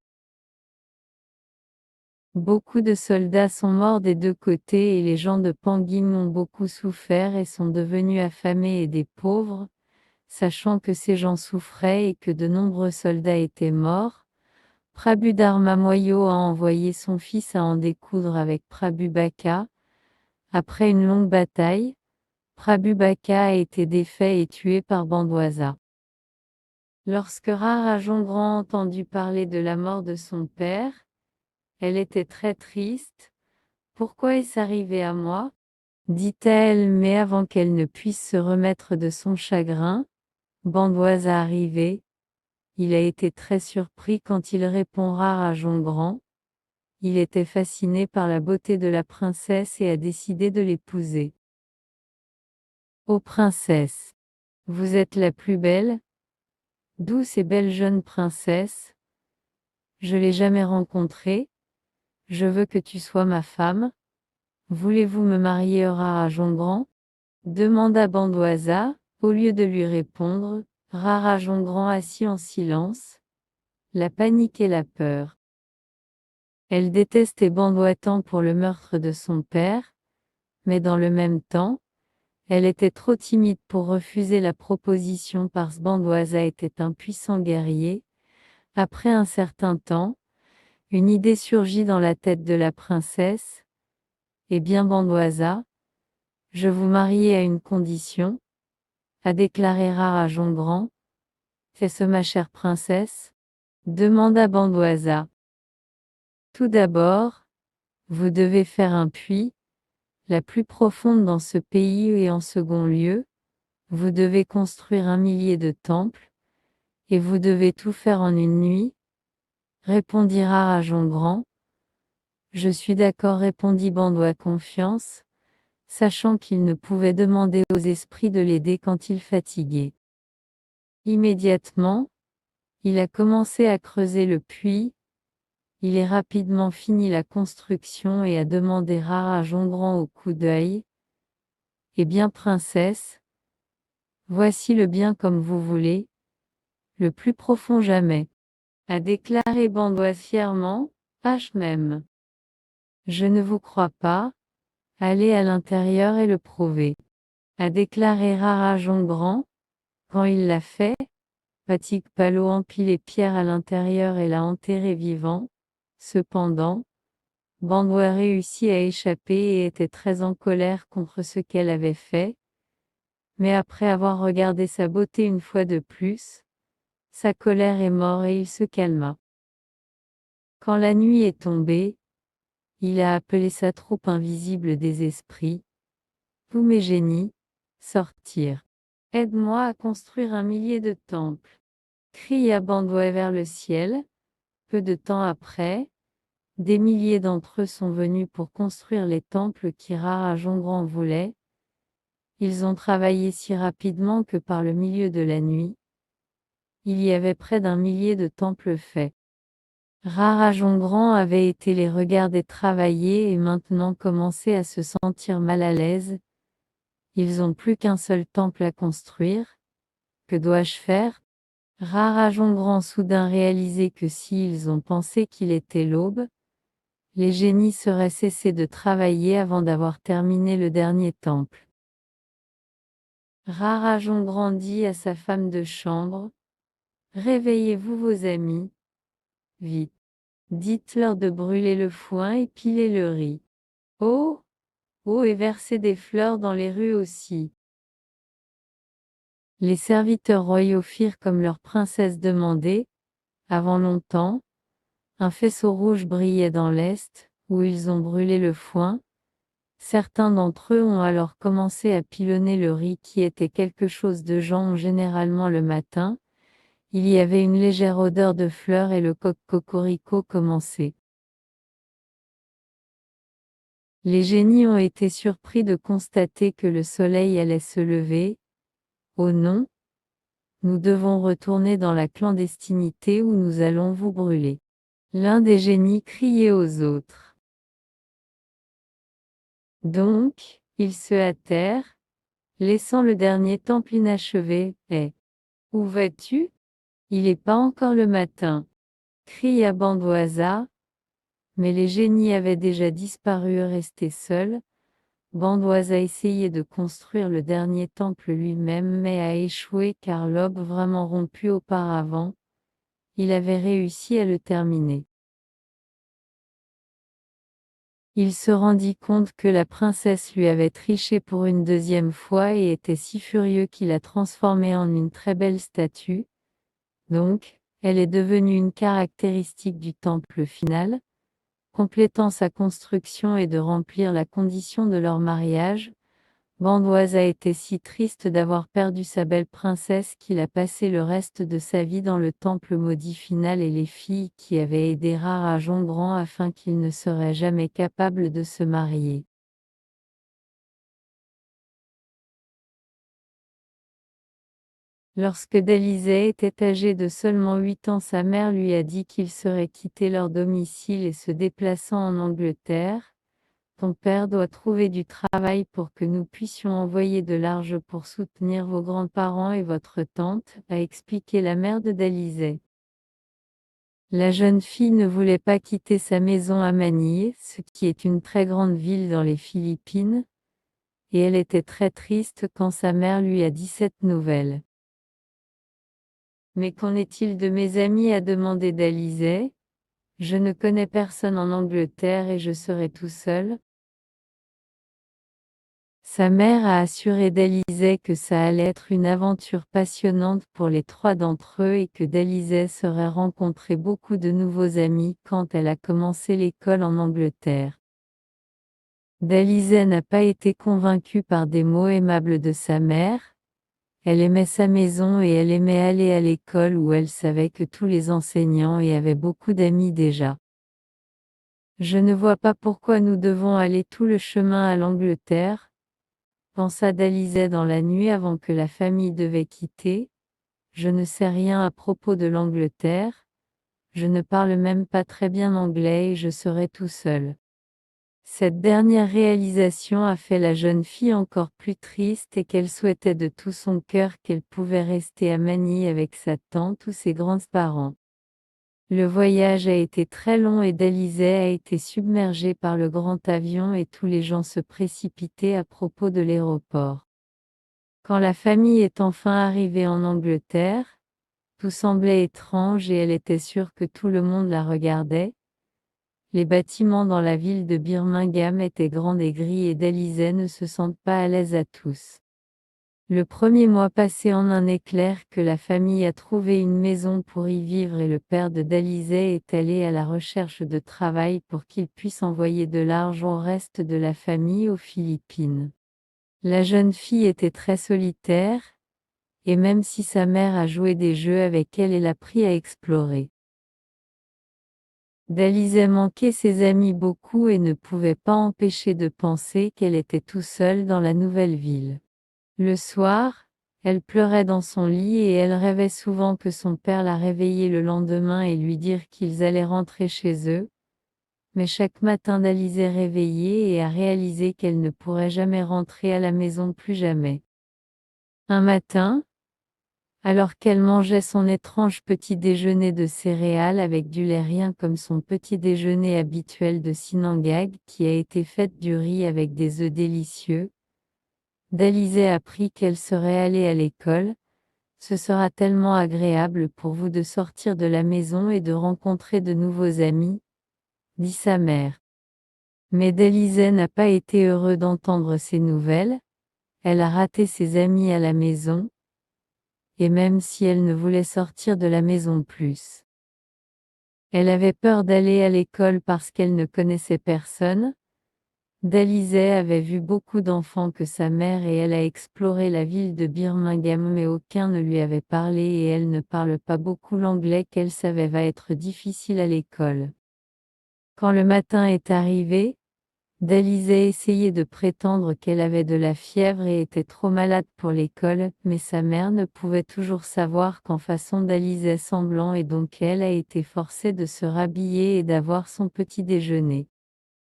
Beaucoup de soldats sont morts des deux côtés et les gens de Panguigne ont beaucoup souffert et sont devenus affamés et des pauvres. Sachant que ces gens souffraient et que de nombreux soldats étaient morts, Prabhudharma Moyo a envoyé son fils à en découdre avec Prabu Baka. Après une longue bataille, Prabu Baka a été défait et tué par Bandwaza. Lorsque Rarajongrand entendu parler de la mort de son père, elle était très triste. « Pourquoi est-ce arrivé à moi ?» dit-elle, mais avant qu'elle ne puisse se remettre de son chagrin, Bandwaza arrivé. Il a été très surpris quand il répond Rarajongrand. il était fasciné par la beauté de la princesse et a décidé de l'épouser. Ô princesse, vous êtes la plus belle, douce et belle jeune princesse. Je l'ai jamais rencontrée. Je veux que tu sois ma femme. Voulez-vous me marier Rara Jongrand? Demanda Bandoisa, au lieu de lui répondre. Rara Jongrand assis en silence, la panique et la peur. Elle détestait Bandoua tant pour le meurtre de son père, mais dans le même temps, elle était trop timide pour refuser la proposition parce Bandoisa était un puissant guerrier. Après un certain temps, une idée surgit dans la tête de la princesse. Eh bien Bandoisa, je vous marie à une condition, a déclaré Rara Jongrand. Fais-ce ma chère princesse? Demanda Bandoisa. Tout d'abord, vous devez faire un puits, la plus profonde dans ce pays et en second lieu, vous devez construire 1 000 de temples, et vous devez tout faire en une nuit, répondit Rara Jongrand. Je suis d'accord, répondit Bandoua Confiance, sachant qu'il ne pouvait demander aux esprits de l'aider quand il fatiguait. Immédiatement, il a commencé à creuser le puits. Il a rapidement fini la construction et a demandé Rara Jongrand au coup d'œil. Eh bien princesse, voici le bien comme vous voulez, le plus profond jamais, a déclaré Bandoua fièrement. Même. Je ne vous crois pas, allez à l'intérieur et le prouver, a déclaré Rara Jongrand. Quand il l'a fait, Patik Palo emplit les pierres à l'intérieur et l'a enterré vivant. Cependant, Bandoua réussit à échapper et était très en colère contre ce qu'elle avait fait. Mais après avoir regardé sa beauté une fois de plus, sa colère est morte et il se calma. Quand la nuit est tombée, il a appelé sa troupe invisible des esprits. Tous mes génies, sortirent. Aide-moi à construire 1 000 de temples, cria Bandoua vers le ciel. Peu de temps après, des milliers d'entre eux sont venus pour construire les temples qui Rara Jongrand voulait. Ils ont travaillé si rapidement que par le milieu de la nuit, il y avait près d'1 000 de temples faits. Rara Jongrand avait été les regarder travailler et maintenant commençait à se sentir mal à l'aise. Ils ont plus qu'un seul temple à construire. Que dois-je faire? Rara Jongrand soudain réalisé que s'ils ont pensé qu'il était l'aube, les génies seraient cessés de travailler avant d'avoir terminé le dernier temple. Rara Jongrand dit à sa femme de chambre, réveillez-vous vos amis. Vite. Dites-leur de brûler le foin et piler le riz. Oh! Oh et verser des fleurs dans les rues aussi. Les serviteurs royaux firent comme leur princesse demandait. Avant longtemps, un faisceau rouge brillait dans l'est, où ils ont brûlé le foin. Certains d'entre eux ont alors commencé à pilonner le riz qui était quelque chose de gens généralement le matin. Il y avait une légère odeur de fleurs et le cocorico commençait. Les génies ont été surpris de constater que le soleil allait se lever. Oh non! Nous devons retourner dans la clandestinité ou nous allons vous brûler. L'un des génies criait aux autres. Donc, ils se hâtèrent, laissant le dernier temple inachevé. Où vas-tu? Il n'est pas encore le matin, cria Bandoisa. Mais les génies avaient déjà disparu, restés seuls. Bandoisa essayait de construire le dernier temple lui-même mais a échoué car l'aube vraiment rompu auparavant. Il avait réussi à le terminer. Il se rendit compte que la princesse lui avait triché pour une deuxième fois et était si furieux qu'il a transformé en une très belle statue. Donc, elle est devenue une caractéristique du temple final, complétant sa construction et de remplir la condition de leur mariage. Bandoise a été si triste d'avoir perdu sa belle princesse qu'il a passé le reste de sa vie dans le temple maudit final et les filles qui avaient aidé Rara Jongrand afin qu'il ne serait jamais capable de se marier. Lorsque Dalizet était âgé de seulement 8 ans, sa mère lui a dit qu'ils seraient quittés leur domicile et se déplaçant en Angleterre. Ton père doit trouver du travail pour que nous puissions envoyer de l'argent pour soutenir vos grands-parents et votre tante, a expliqué la mère de Dalizet. La jeune fille ne voulait pas quitter sa maison à Manille, ce qui est une très grande ville dans les Philippines, et elle était très triste quand sa mère lui a dit cette nouvelle. Mais qu'en est-il de mes amis, a demandé Dalizet. Je ne connais personne en Angleterre et je serai tout seul. Sa mère a assuré Dalizet que ça allait être une aventure passionnante pour les trois d'entre eux et que Dalizet serait rencontrer beaucoup de nouveaux amis quand elle a commencé l'école en Angleterre. Dalizet n'a pas été convaincue par des mots aimables de sa mère. Elle aimait sa maison et elle aimait aller à l'école où elle savait que tous les enseignants y avaient beaucoup d'amis déjà. Je ne vois pas pourquoi nous devons aller tout le chemin à l'Angleterre, pensa Dalizet dans la nuit avant que la famille devait quitter. Je ne sais rien à propos de l'Angleterre, je ne parle même pas très bien anglais et je serai tout seul. Cette dernière réalisation a fait la jeune fille encore plus triste et qu'elle souhaitait de tout son cœur qu'elle pouvait rester à Manille avec sa tante ou ses grands-parents. Le voyage a été très long et Dalizet a été submergé par le grand avion et tous les gens se précipitaient à propos de l'aéroport. Quand la famille est enfin arrivée en Angleterre, tout semblait étrange et elle était sûre que tout le monde la regardait. Les bâtiments dans la ville de Birmingham étaient grands et gris et Dalizet ne se sentent pas à l'aise à tous. Le premier mois passé en un éclair que la famille a trouvé une maison pour y vivre et le père de Dalizet est allé à la recherche de travail pour qu'il puisse envoyer de l'argent au reste de la famille aux Philippines. La jeune fille était très solitaire, et même si sa mère a joué des jeux avec elle et l'a pris à explorer. Dalizet manquait ses amis beaucoup et ne pouvait pas empêcher de penser qu'elle était tout seule dans la nouvelle ville. Le soir, elle pleurait dans son lit et elle rêvait souvent que son père la réveillait le lendemain et lui dire qu'ils allaient rentrer chez eux. Mais chaque matin Dalizet réveillée et a réalisé qu'elle ne pourrait jamais rentrer à la maison plus jamais. Un matin, alors qu'elle mangeait son étrange petit déjeuner de céréales avec du lait rien comme son petit déjeuner habituel de Sinangag qui a été fait du riz avec des œufs délicieux, Dalizet apprit qu'elle serait allée à l'école. Ce sera tellement agréable pour vous de sortir de la maison et de rencontrer de nouveaux amis, dit sa mère. Mais Dalizet n'a pas été heureux d'entendre ces nouvelles, elle a raté ses amis à la maison, et même si elle ne voulait sortir de la maison plus. Elle avait peur d'aller à l'école parce qu'elle ne connaissait personne. Dalizet avait vu beaucoup d'enfants que sa mère et elle a exploré la ville de Birmingham mais aucun ne lui avait parlé et elle ne parle pas beaucoup l'anglais qu'elle savait va être difficile à l'école. Quand le matin est arrivé, Dalizet essayait de prétendre qu'elle avait de la fièvre et était trop malade pour l'école, mais sa mère ne pouvait toujours savoir qu'en façon Dalizet semblant et donc elle a été forcée de se rhabiller et d'avoir son petit déjeuner.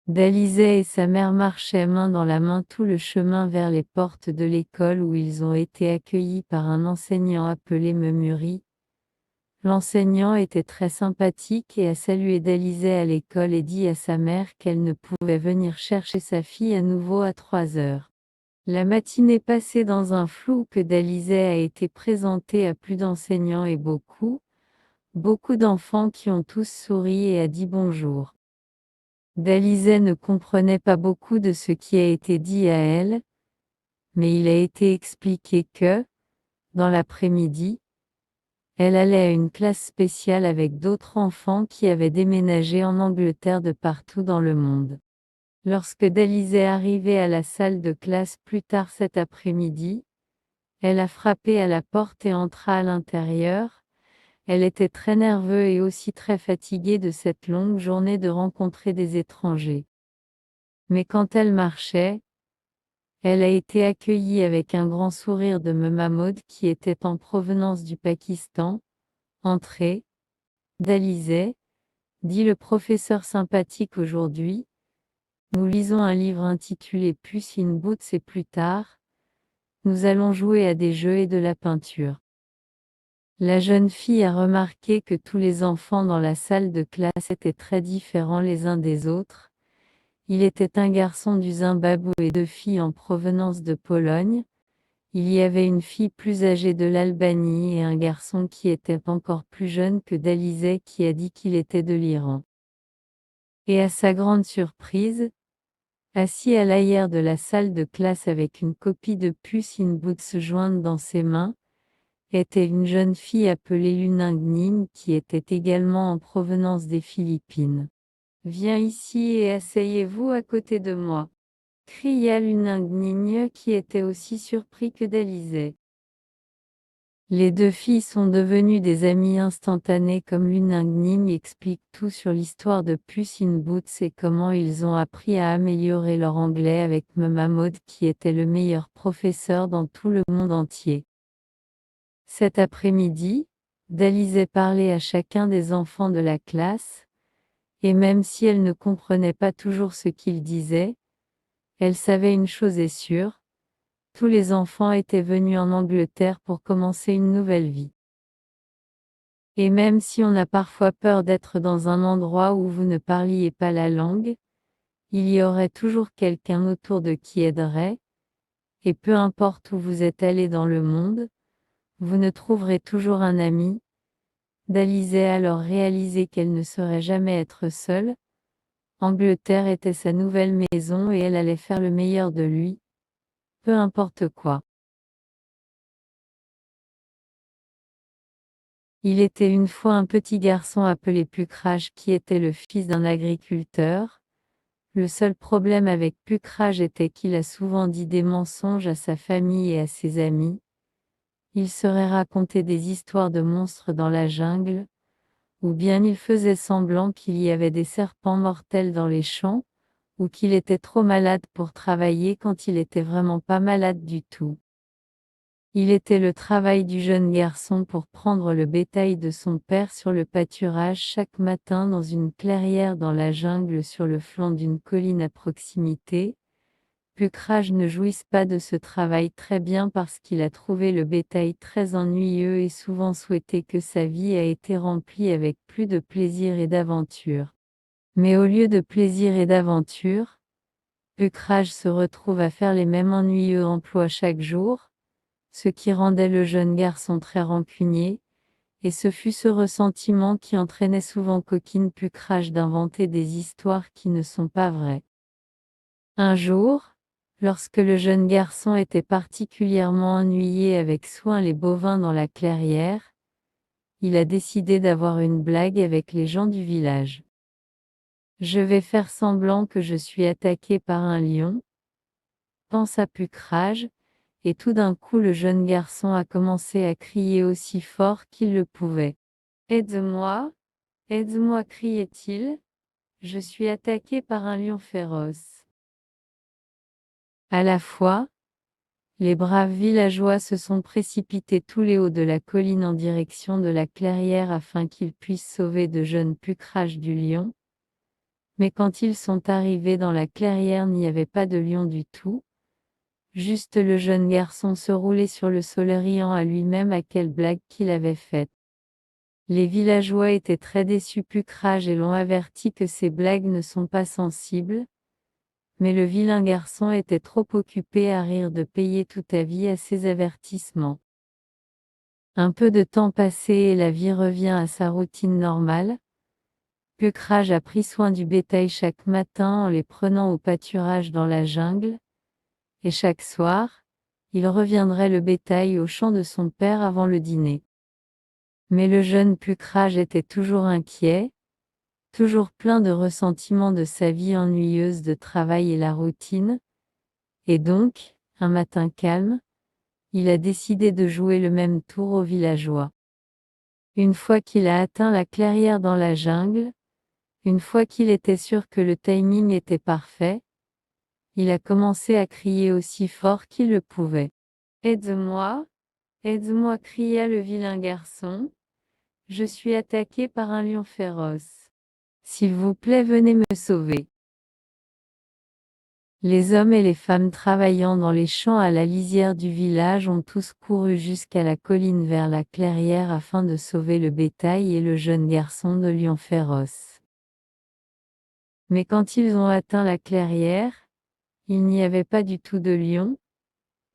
Dalizet et sa mère marchaient main dans la main tout le chemin vers les portes de l'école où ils ont été accueillis par un enseignant appelé Memuri. L'enseignant était très sympathique et a salué Dalizet à l'école et dit à sa mère qu'elle ne pouvait venir chercher sa fille à nouveau à 3 heures. La matinée passée dans un flou que Dalizet a été présenté à plus d'enseignants et beaucoup d'enfants qui ont tous souri et a dit bonjour. Dalizet ne comprenait pas beaucoup de ce qui a été dit à elle, mais il a été expliqué que, dans l'après-midi, elle allait à une classe spéciale avec d'autres enfants qui avaient déménagé en Angleterre de partout dans le monde. Lorsque Dalize est arrivée à la salle de classe plus tard cet après-midi, elle a frappé à la porte et entra à l'intérieur. Elle était très nerveuse et aussi très fatiguée de cette longue journée de rencontrer des étrangers. Mais quand elle marchait, elle a été accueillie avec un grand sourire de Mahmoud qui était en provenance du Pakistan. Entrez, Dalize, dit le professeur sympathique aujourd'hui. Nous lisons un livre intitulé Puss in Boots et plus tard, nous allons jouer à des jeux et de la peinture. La jeune fille a remarqué que tous les enfants dans la salle de classe étaient très différents les uns des autres. Il était un garçon du Zimbabwe et deux filles en provenance de Pologne. Il y avait une fille plus âgée de l'Albanie et un garçon qui était encore plus jeune que Dalize qui a dit qu'il était de l'Iran. Et à sa grande surprise, assis à l'arrière de la salle de classe avec une copie de Puss in Boots jointe dans ses mains, était une jeune fille appelée Luningning qui était également en provenance des Philippines. Viens ici et asseyez-vous à côté de moi, cria Luningning qui était aussi surpris que Dalize. Les deux filles sont devenues des amies instantanées comme Luningning explique tout sur l'histoire de Puss in Boots et comment ils ont appris à améliorer leur anglais avec Mahmoud qui était le meilleur professeur dans tout le monde entier. Cet après-midi, Dalize parlait à chacun des enfants de la classe, et même si elle ne comprenait pas toujours ce qu'il disait, elle savait une chose est sûre, tous les enfants étaient venus en Angleterre pour commencer une nouvelle vie. Et même si on a parfois peur d'être dans un endroit où vous ne parliez pas la langue, il y aurait toujours quelqu'un autour de qui aiderait, et peu importe où vous êtes allé dans le monde, vous ne trouverez toujours un ami. Dalize a alors réalisé qu'elle ne saurait jamais être seule. Angleterre était sa nouvelle maison et elle allait faire le meilleur de lui, peu importe quoi. Il était une fois un petit garçon appelé Pucrage qui était le fils d'un agriculteur. Le seul problème avec Pucrage était qu'il a souvent dit des mensonges à sa famille et à ses amis. Il serait raconté des histoires de monstres dans la jungle, ou bien il faisait semblant qu'il y avait des serpents mortels dans les champs, ou qu'il était trop malade pour travailler quand il était vraiment pas malade du tout. Il était le travail du jeune garçon pour prendre le bétail de son père sur le pâturage chaque matin dans une clairière dans la jungle sur le flanc d'une colline à proximité. Pucrage ne jouisse pas de ce travail très bien parce qu'il a trouvé le bétail très ennuyeux et souvent souhaité que sa vie ait été remplie avec plus de plaisir et d'aventure. Mais au lieu de plaisir et d'aventure, Pucrage se retrouve à faire les mêmes ennuyeux emplois chaque jour, ce qui rendait le jeune garçon très rancunier, et ce fut ce ressentiment qui entraînait souvent Coquine Pucrage d'inventer des histoires qui ne sont pas vraies. Un jour, lorsque le jeune garçon était particulièrement ennuyé avec soin les bovins dans la clairière, il a décidé d'avoir une blague avec les gens du village. Je vais faire semblant que je suis attaqué par un lion, pensa Pucrage, et tout d'un coup le jeune garçon a commencé à crier aussi fort qu'il le pouvait. Aide-moi, aide-moi, criait-il, je suis attaqué par un lion féroce. À la fois, les braves villageois se sont précipités tous les hauts de la colline en direction de la clairière afin qu'ils puissent sauver de jeunes Pucrage du lion. Mais quand ils sont arrivés dans la clairière, il n'y avait pas de lion du tout. Juste le jeune garçon se roulait sur le sol riant à lui-même à quelle blague qu'il avait faite. Les villageois étaient très déçus Pucrage et l'ont averti que ces blagues ne sont pas sensibles. Mais le vilain garçon était trop occupé à rire de payer toute sa vie à ces avertissements. Un peu de temps passé et la vie revient à sa routine normale. Pucrage a pris soin du bétail chaque matin en les prenant au pâturage dans la jungle. Et chaque soir, il reviendrait le bétail au champ de son père avant le dîner. Mais le jeune Pucrage était toujours inquiet. toujours plein de ressentiment de sa vie ennuyeuse de travail et la routine, et donc, un matin calme, il a décidé de jouer le même tour aux villageois. Une fois qu'il a atteint la clairière dans la jungle, une fois qu'il était sûr que le timing était parfait, il a commencé à crier aussi fort qu'il le pouvait. « Aide-moi, aide-moi » cria le vilain garçon. « Je suis attaqué par un lion féroce. S'il vous plaît, venez me sauver. » Les hommes et les femmes travaillant dans les champs à la lisière du village ont tous couru jusqu'à la colline vers la clairière afin de sauver le bétail et le jeune garçon de lion féroce. Mais quand ils ont atteint la clairière, il n'y avait pas du tout de lion.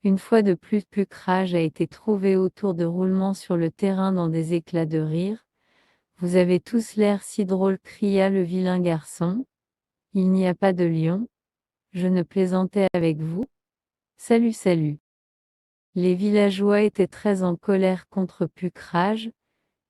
Une fois de plus, Pucrage a été trouvé autour de roulements sur le terrain dans des éclats de rire. « Vous avez tous l'air si drôle » cria le vilain garçon. « Il n'y a pas de lion. Je ne plaisantais avec vous. Salut, salut !» Les villageois étaient très en colère contre Pucrage,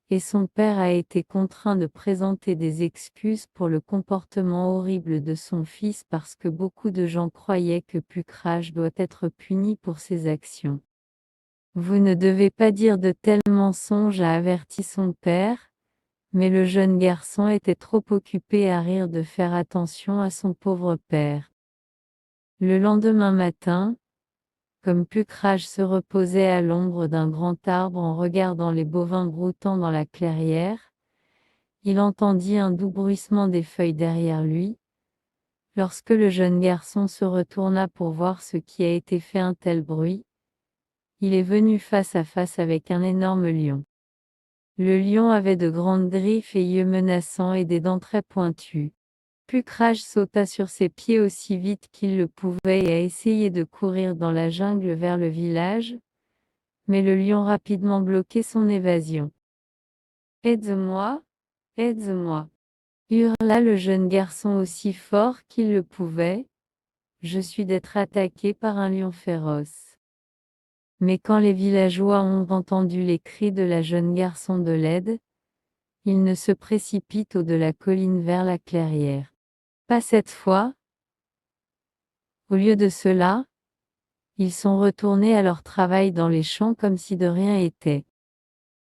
et son père a été contraint de présenter des excuses pour le comportement horrible de son fils parce que beaucoup de gens croyaient que Pucrage doit être puni pour ses actions. « Vous ne devez pas dire de tels mensonges » a averti son père, mais le jeune garçon était trop occupé à rire de faire attention à son pauvre père. Le lendemain matin, comme Pucrage se reposait à l'ombre d'un grand arbre en regardant les bovins broutant dans la clairière, il entendit un doux bruissement des feuilles derrière lui. Lorsque le jeune garçon se retourna pour voir ce qui a été fait un tel bruit, il est venu face à face avec un énorme lion. Le lion avait de grandes griffes et yeux menaçants et des dents très pointues. Pucrage sauta sur ses pieds aussi vite qu'il le pouvait et a essayé de courir dans la jungle vers le village, mais le lion rapidement bloquait son évasion. « Aide-moi, aide-moi » hurla le jeune garçon aussi fort qu'il le pouvait. « Je suis d'être attaqué par un lion féroce. » Mais quand les villageois ont entendu les cris de la jeune garçon de l'aide, ils ne se précipitent au de la colline vers la clairière. Pas cette fois. Au lieu de cela, ils sont retournés à leur travail dans les champs comme si de rien était.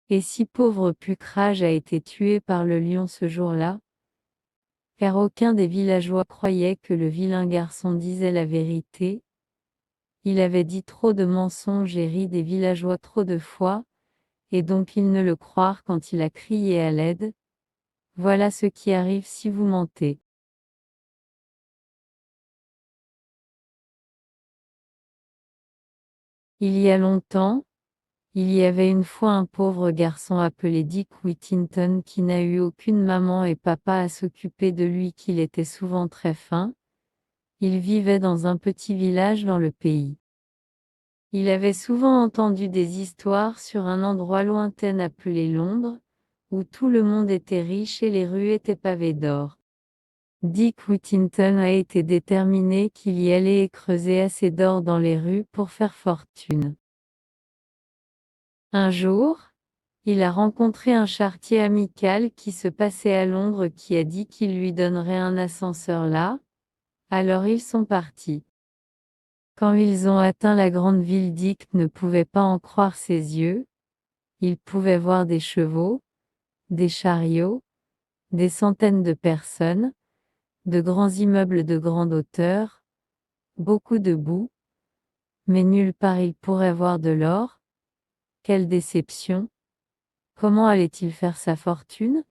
Et si pauvre Pucrage a été tué par le lion ce jour-là, car aucun des villageois croyait que le vilain garçon disait la vérité, il avait dit trop de mensonges et ri des villageois trop de fois, et donc ils ne le croirent quand il a crié à l'aide. Voilà ce qui arrive si vous mentez. Il y a longtemps, il y avait une fois un pauvre garçon appelé Dick Whittington qui n'a eu aucune maman et papa à s'occuper de lui, qu'il était souvent très faim. Il vivait dans un petit village dans le pays. Il avait souvent entendu des histoires sur un endroit lointain appelé Londres, où tout le monde était riche et les rues étaient pavées d'or. Dick Whittington a été déterminé qu'il y allait et creuser assez d'or dans les rues pour faire fortune. Un jour, il a rencontré un charretier amical qui se passait à Londres qui a dit qu'il lui donnerait un ascenseur là, alors ils sont partis. Quand ils ont atteint la grande ville, Dick ne pouvait pas en croire ses yeux. Il pouvait voir des chevaux, des chariots, des centaines de personnes, de grands immeubles de grande hauteur, beaucoup de boue, mais nulle part il pourrait voir de l'or. Quelle déception! Comment allait-il faire sa fortune?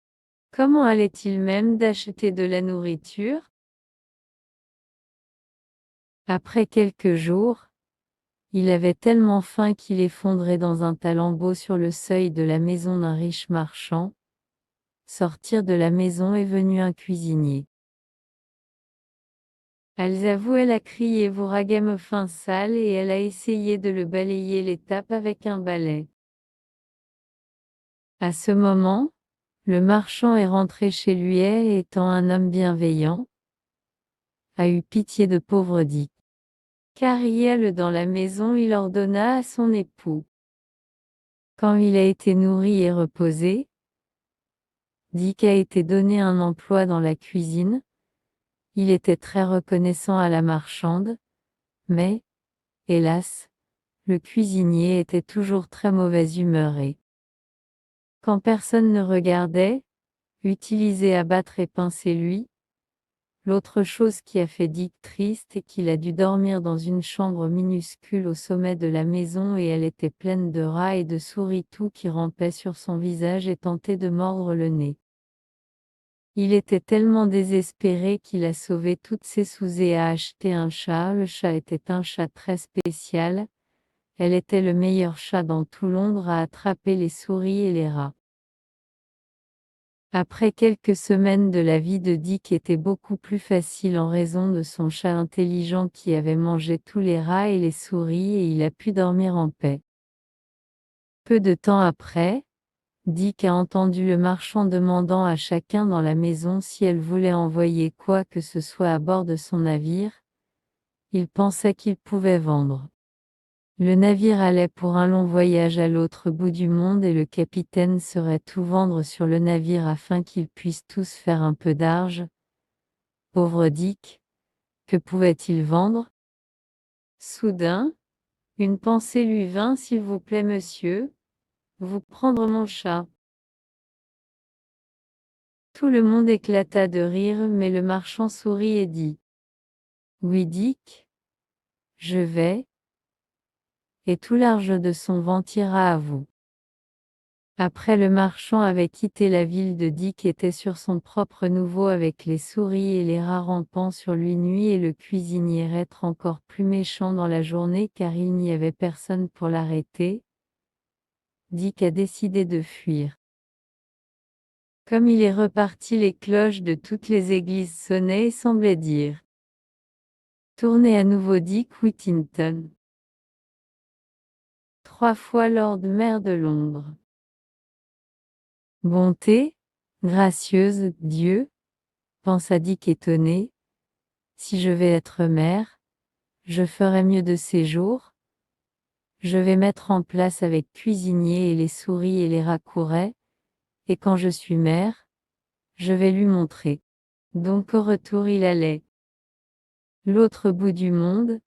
Comment allait-il même d'acheter de la nourriture? Après quelques jours, il avait tellement faim qu'il effondrait dans un talambeau sur le seuil de la maison d'un riche marchand. Sortir de la maison est venu un cuisinier. Elle a crié Vouragame fin sale et elle a essayé de le balayer les tapes avec un balai. À ce moment, le marchand est rentré chez lui et, étant un homme bienveillant, a eu pitié de pauvre Dick. Qu'Ariel dans la maison, il ordonna à son époux. Quand il a été nourri et reposé, Dick a été donné un emploi dans la cuisine. Il était très reconnaissant à la marchande, mais, hélas, le cuisinier était toujours très mauvaise humeur et, quand personne ne regardait, utilisait à battre et pincer lui. L'autre chose qui a fait Dick triste est qu'il a dû dormir dans une chambre minuscule au sommet de la maison et elle était pleine de rats et de souris tout qui rampaient sur son visage et tentaient de mordre le nez. Il était tellement désespéré qu'il a sauvé toutes ses sous et a acheté un chat. Le chat était un chat très spécial. Elle était le meilleur chat dans tout Londres à attraper les souris et les rats. Après quelques semaines de la vie de Dick était beaucoup plus facile en raison de son chat intelligent qui avait mangé tous les rats et les souris et il a pu dormir en paix. Peu de temps après, Dick a entendu le marchand demandant à chacun dans la maison si elle voulait envoyer quoi que ce soit à bord de son navire. Il pensait qu'il pouvait vendre. Le navire allait pour un long voyage à l'autre bout du monde et le capitaine saurait tout vendre sur le navire afin qu'ils puissent tous faire un peu d'argent. Pauvre Dick, que pouvait-il vendre? Soudain, une pensée lui vint. S'il vous plaît, monsieur, vous prendre mon chat. Tout le monde éclata de rire, mais le marchand sourit et dit: Oui, Dick, je vais, et tout l'argent de son ventre ira à vous. Après le marchand avait quitté la ville de Dick était sur son propre nouveau avec les souris et les rats rampant sur lui nuit et le cuisinier être encore plus méchant dans la journée car il n'y avait personne pour l'arrêter. Dick a décidé de fuir. Comme il est reparti, les cloches de toutes les églises sonnaient et semblaient dire: Tournez à nouveau Dick Whittington. 3 fois Lord Maire de Londres. Bonté, gracieuse, Dieu, pensa Dick étonné, si je vais être maire, je ferai mieux de ces jours. Je vais mettre en place avec cuisinier et les souris et les rats couraient, et quand je suis maire, je vais lui montrer. Donc au retour il allait. L'autre bout du monde,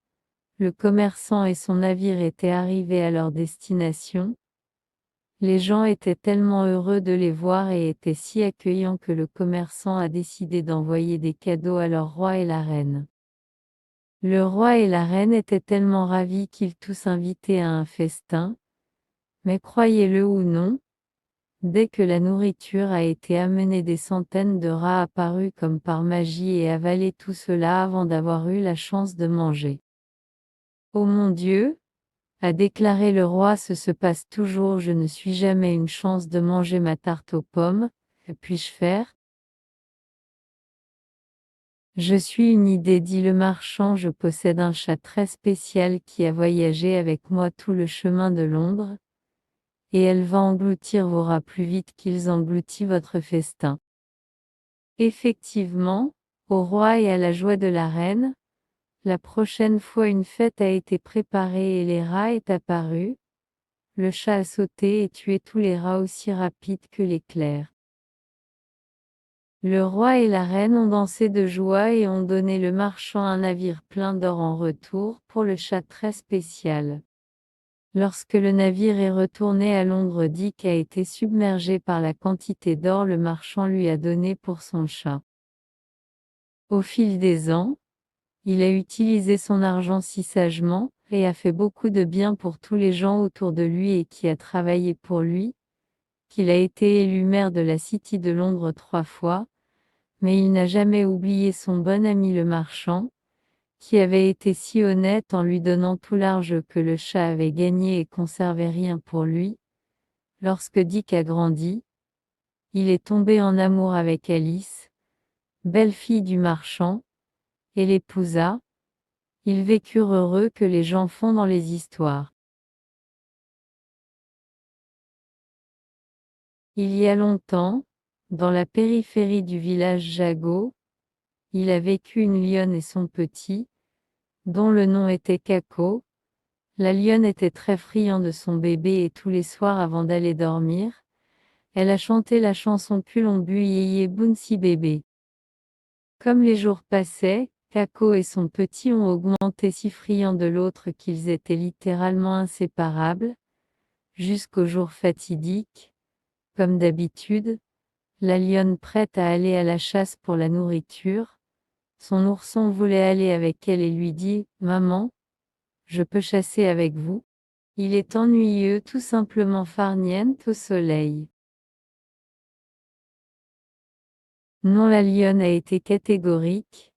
le commerçant et son navire étaient arrivés à leur destination. Les gens étaient tellement heureux de les voir et étaient si accueillants que le commerçant a décidé d'envoyer des cadeaux à leur roi et la reine. Le roi et la reine étaient tellement ravis qu'ils tous invitaient à un festin, mais croyez-le ou non, dès que la nourriture a été amenée des centaines de rats apparus comme par magie et avalaient tout cela avant d'avoir eu la chance de manger. Ô mon Dieu, a déclaré le roi, ce se passe toujours, je ne suis jamais une chance de manger ma tarte aux pommes, que puis-je faire? Je suis une idée, dit le marchand, je possède un chat très spécial qui a voyagé avec moi tout le chemin de Londres, et elle va engloutir vos rats plus vite qu'ils engloutissent votre festin. Effectivement, au roi et à la joie de la reine, la prochaine fois une fête a été préparée et les rats est apparu. Le chat a sauté et tué tous les rats aussi rapide que l'éclair. Le roi et la reine ont dansé de joie et ont donné le marchand un navire plein d'or en retour pour le chat très spécial. Lorsque le navire est retourné à Londres, Dick a été submergé par la quantité d'or le marchand lui a donné pour son chat. Au fil des ans, il a utilisé son argent si sagement, et a fait beaucoup de bien pour tous les gens autour de lui et qui a travaillé pour lui, qu'il a été élu maire de la City de Londres 3 fois, mais il n'a jamais oublié son bon ami le marchand, qui avait été si honnête en lui donnant tout l'argent que le chat avait gagné et conservait rien pour lui. Lorsque Dick a grandi, il est tombé en amour avec Alice, belle-fille du marchand, et l'épousa. Ils vécurent heureux que les gens font dans les histoires. Il y a longtemps, dans la périphérie du village Jago, il a vécu une lionne et son petit, dont le nom était Kako. La lionne était très friande de son bébé et tous les soirs avant d'aller dormir, Elle a chanté la chanson Kulombu Yeye Bounsi Bébé. Comme les jours passaient, Kako et son petit ont augmenté si friands de l'autre qu'ils étaient littéralement inséparables, jusqu'au jour fatidique. Comme d'habitude, la lionne prête à aller à la chasse pour la nourriture, son ourson voulait aller avec elle et lui dit « Maman, je peux chasser avec vous ?» Il est ennuyeux tout simplement farniente au soleil. Non, la lionne a été catégorique.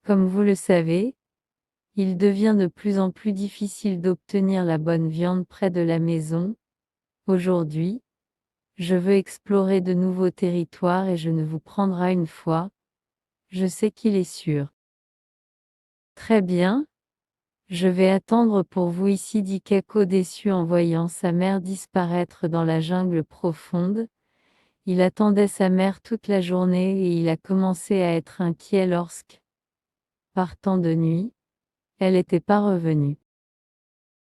Comme vous le savez, il devient de plus en plus difficile d'obtenir la bonne viande près de la maison. Aujourd'hui, je veux explorer de nouveaux territoires et je ne vous prendrai une fois. Je sais qu'il est sûr. Très bien. Je vais attendre pour vous ici, dit Kako déçu en voyant sa mère disparaître dans la jungle profonde. Il attendait sa mère toute la journée et il a commencé à être inquiet lorsque, partant de nuit, elle n'était pas revenue.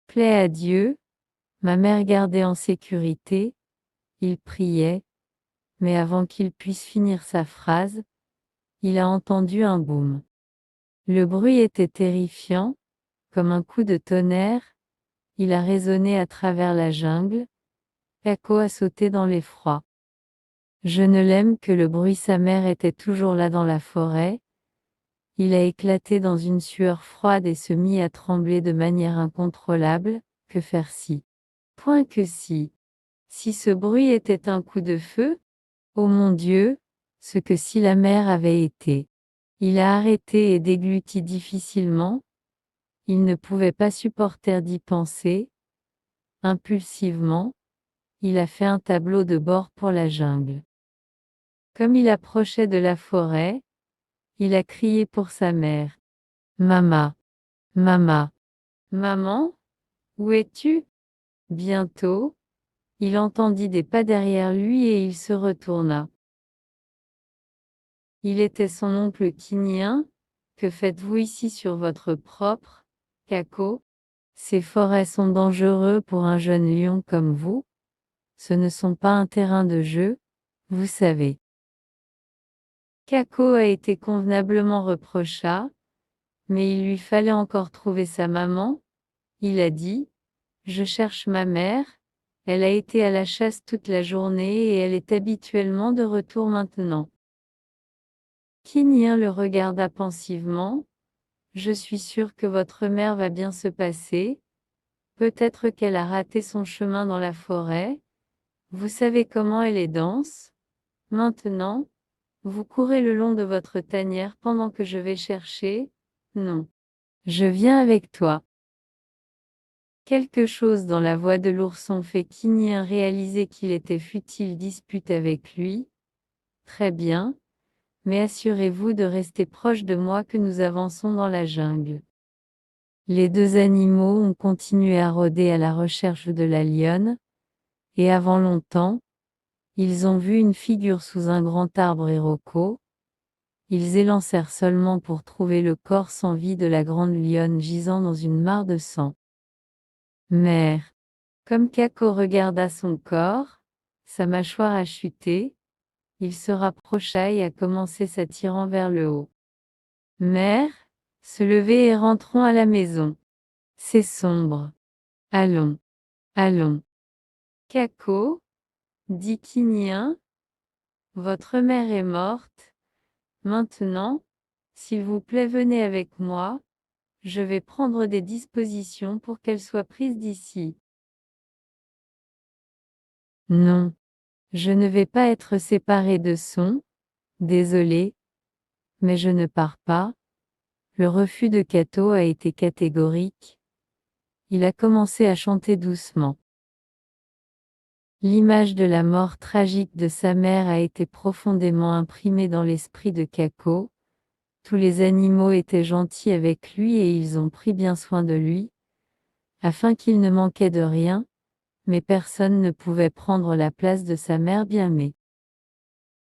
Plaît à Dieu, ma mère gardée en sécurité, il priait, mais avant qu'il puisse finir sa phrase, il a entendu un boum. Le bruit était terrifiant, comme un coup de tonnerre, il a résonné à travers la jungle. Kako a sauté dans l'effroi. Je ne l'aime que le bruit, sa mère était toujours là dans la forêt. Il a éclaté dans une sueur froide et se mit à trembler de manière incontrôlable. Que faire si? Point que si. Si ce bruit était un coup de feu? Oh mon Dieu, ce que si la mère avait été. Il a arrêté et déglutit difficilement. Il ne pouvait pas supporter d'y penser. Impulsivement, il a fait un tableau de bord pour la jungle. Comme il approchait de la forêt, il a crié pour sa mère. Mama, Mama, maman, où es-tu? Bientôt, il entendit des pas derrière lui et il se retourna. Il était son oncle Kinien. Que faites-vous ici sur votre propre, Kako? Ces forêts sont dangereuses pour un jeune lion comme vous. Ce ne sont pas un terrain de jeu, vous savez. Kako a été convenablement reprocha, mais il lui fallait encore trouver sa maman. Il a dit, je cherche ma mère, elle a été à la chasse toute la journée et elle est habituellement de retour maintenant. Kinien le regarda pensivement. Je suis sûr que votre mère va bien se passer. Peut-être qu'elle a raté son chemin dans la forêt. Vous savez comment elle est dense. Maintenant, vous courez le long de votre tanière pendant que je vais chercher. Non. Je viens avec toi. Quelque chose dans la voix de l'ourson fait Kinien réaliser qu'il était futile dispute avec lui. Très bien, mais assurez-vous de rester proche de moi que nous avançons dans la jungle. Les deux animaux ont continué à rôder à la recherche de la lionne, et avant longtemps, ils ont vu une figure sous un grand arbre iroko. Ils élancèrent seulement pour trouver le corps sans vie de la grande lionne gisant dans une mare de sang. Mère. Comme Kako regarda son corps, sa mâchoire a chuté, il se rapprocha et a commencé s'attirant vers le haut. Mère, se lever et rentrons à la maison. C'est sombre. Allons, allons. Kako, dit Kinien, votre mère est morte. Maintenant, s'il vous plaît, venez avec moi. Je vais prendre des dispositions pour qu'elle soit prise d'ici. Non, je ne vais pas être séparé de son. Désolé, mais je ne pars pas. Le refus de Kato a été catégorique. Il a commencé à chanter doucement. L'image de la mort tragique de sa mère a été profondément imprimée dans l'esprit de Kako. Tous les animaux étaient gentils avec lui et ils ont pris bien soin de lui, afin qu'il ne manquait de rien, mais personne ne pouvait prendre la place de sa mère bien-aimée.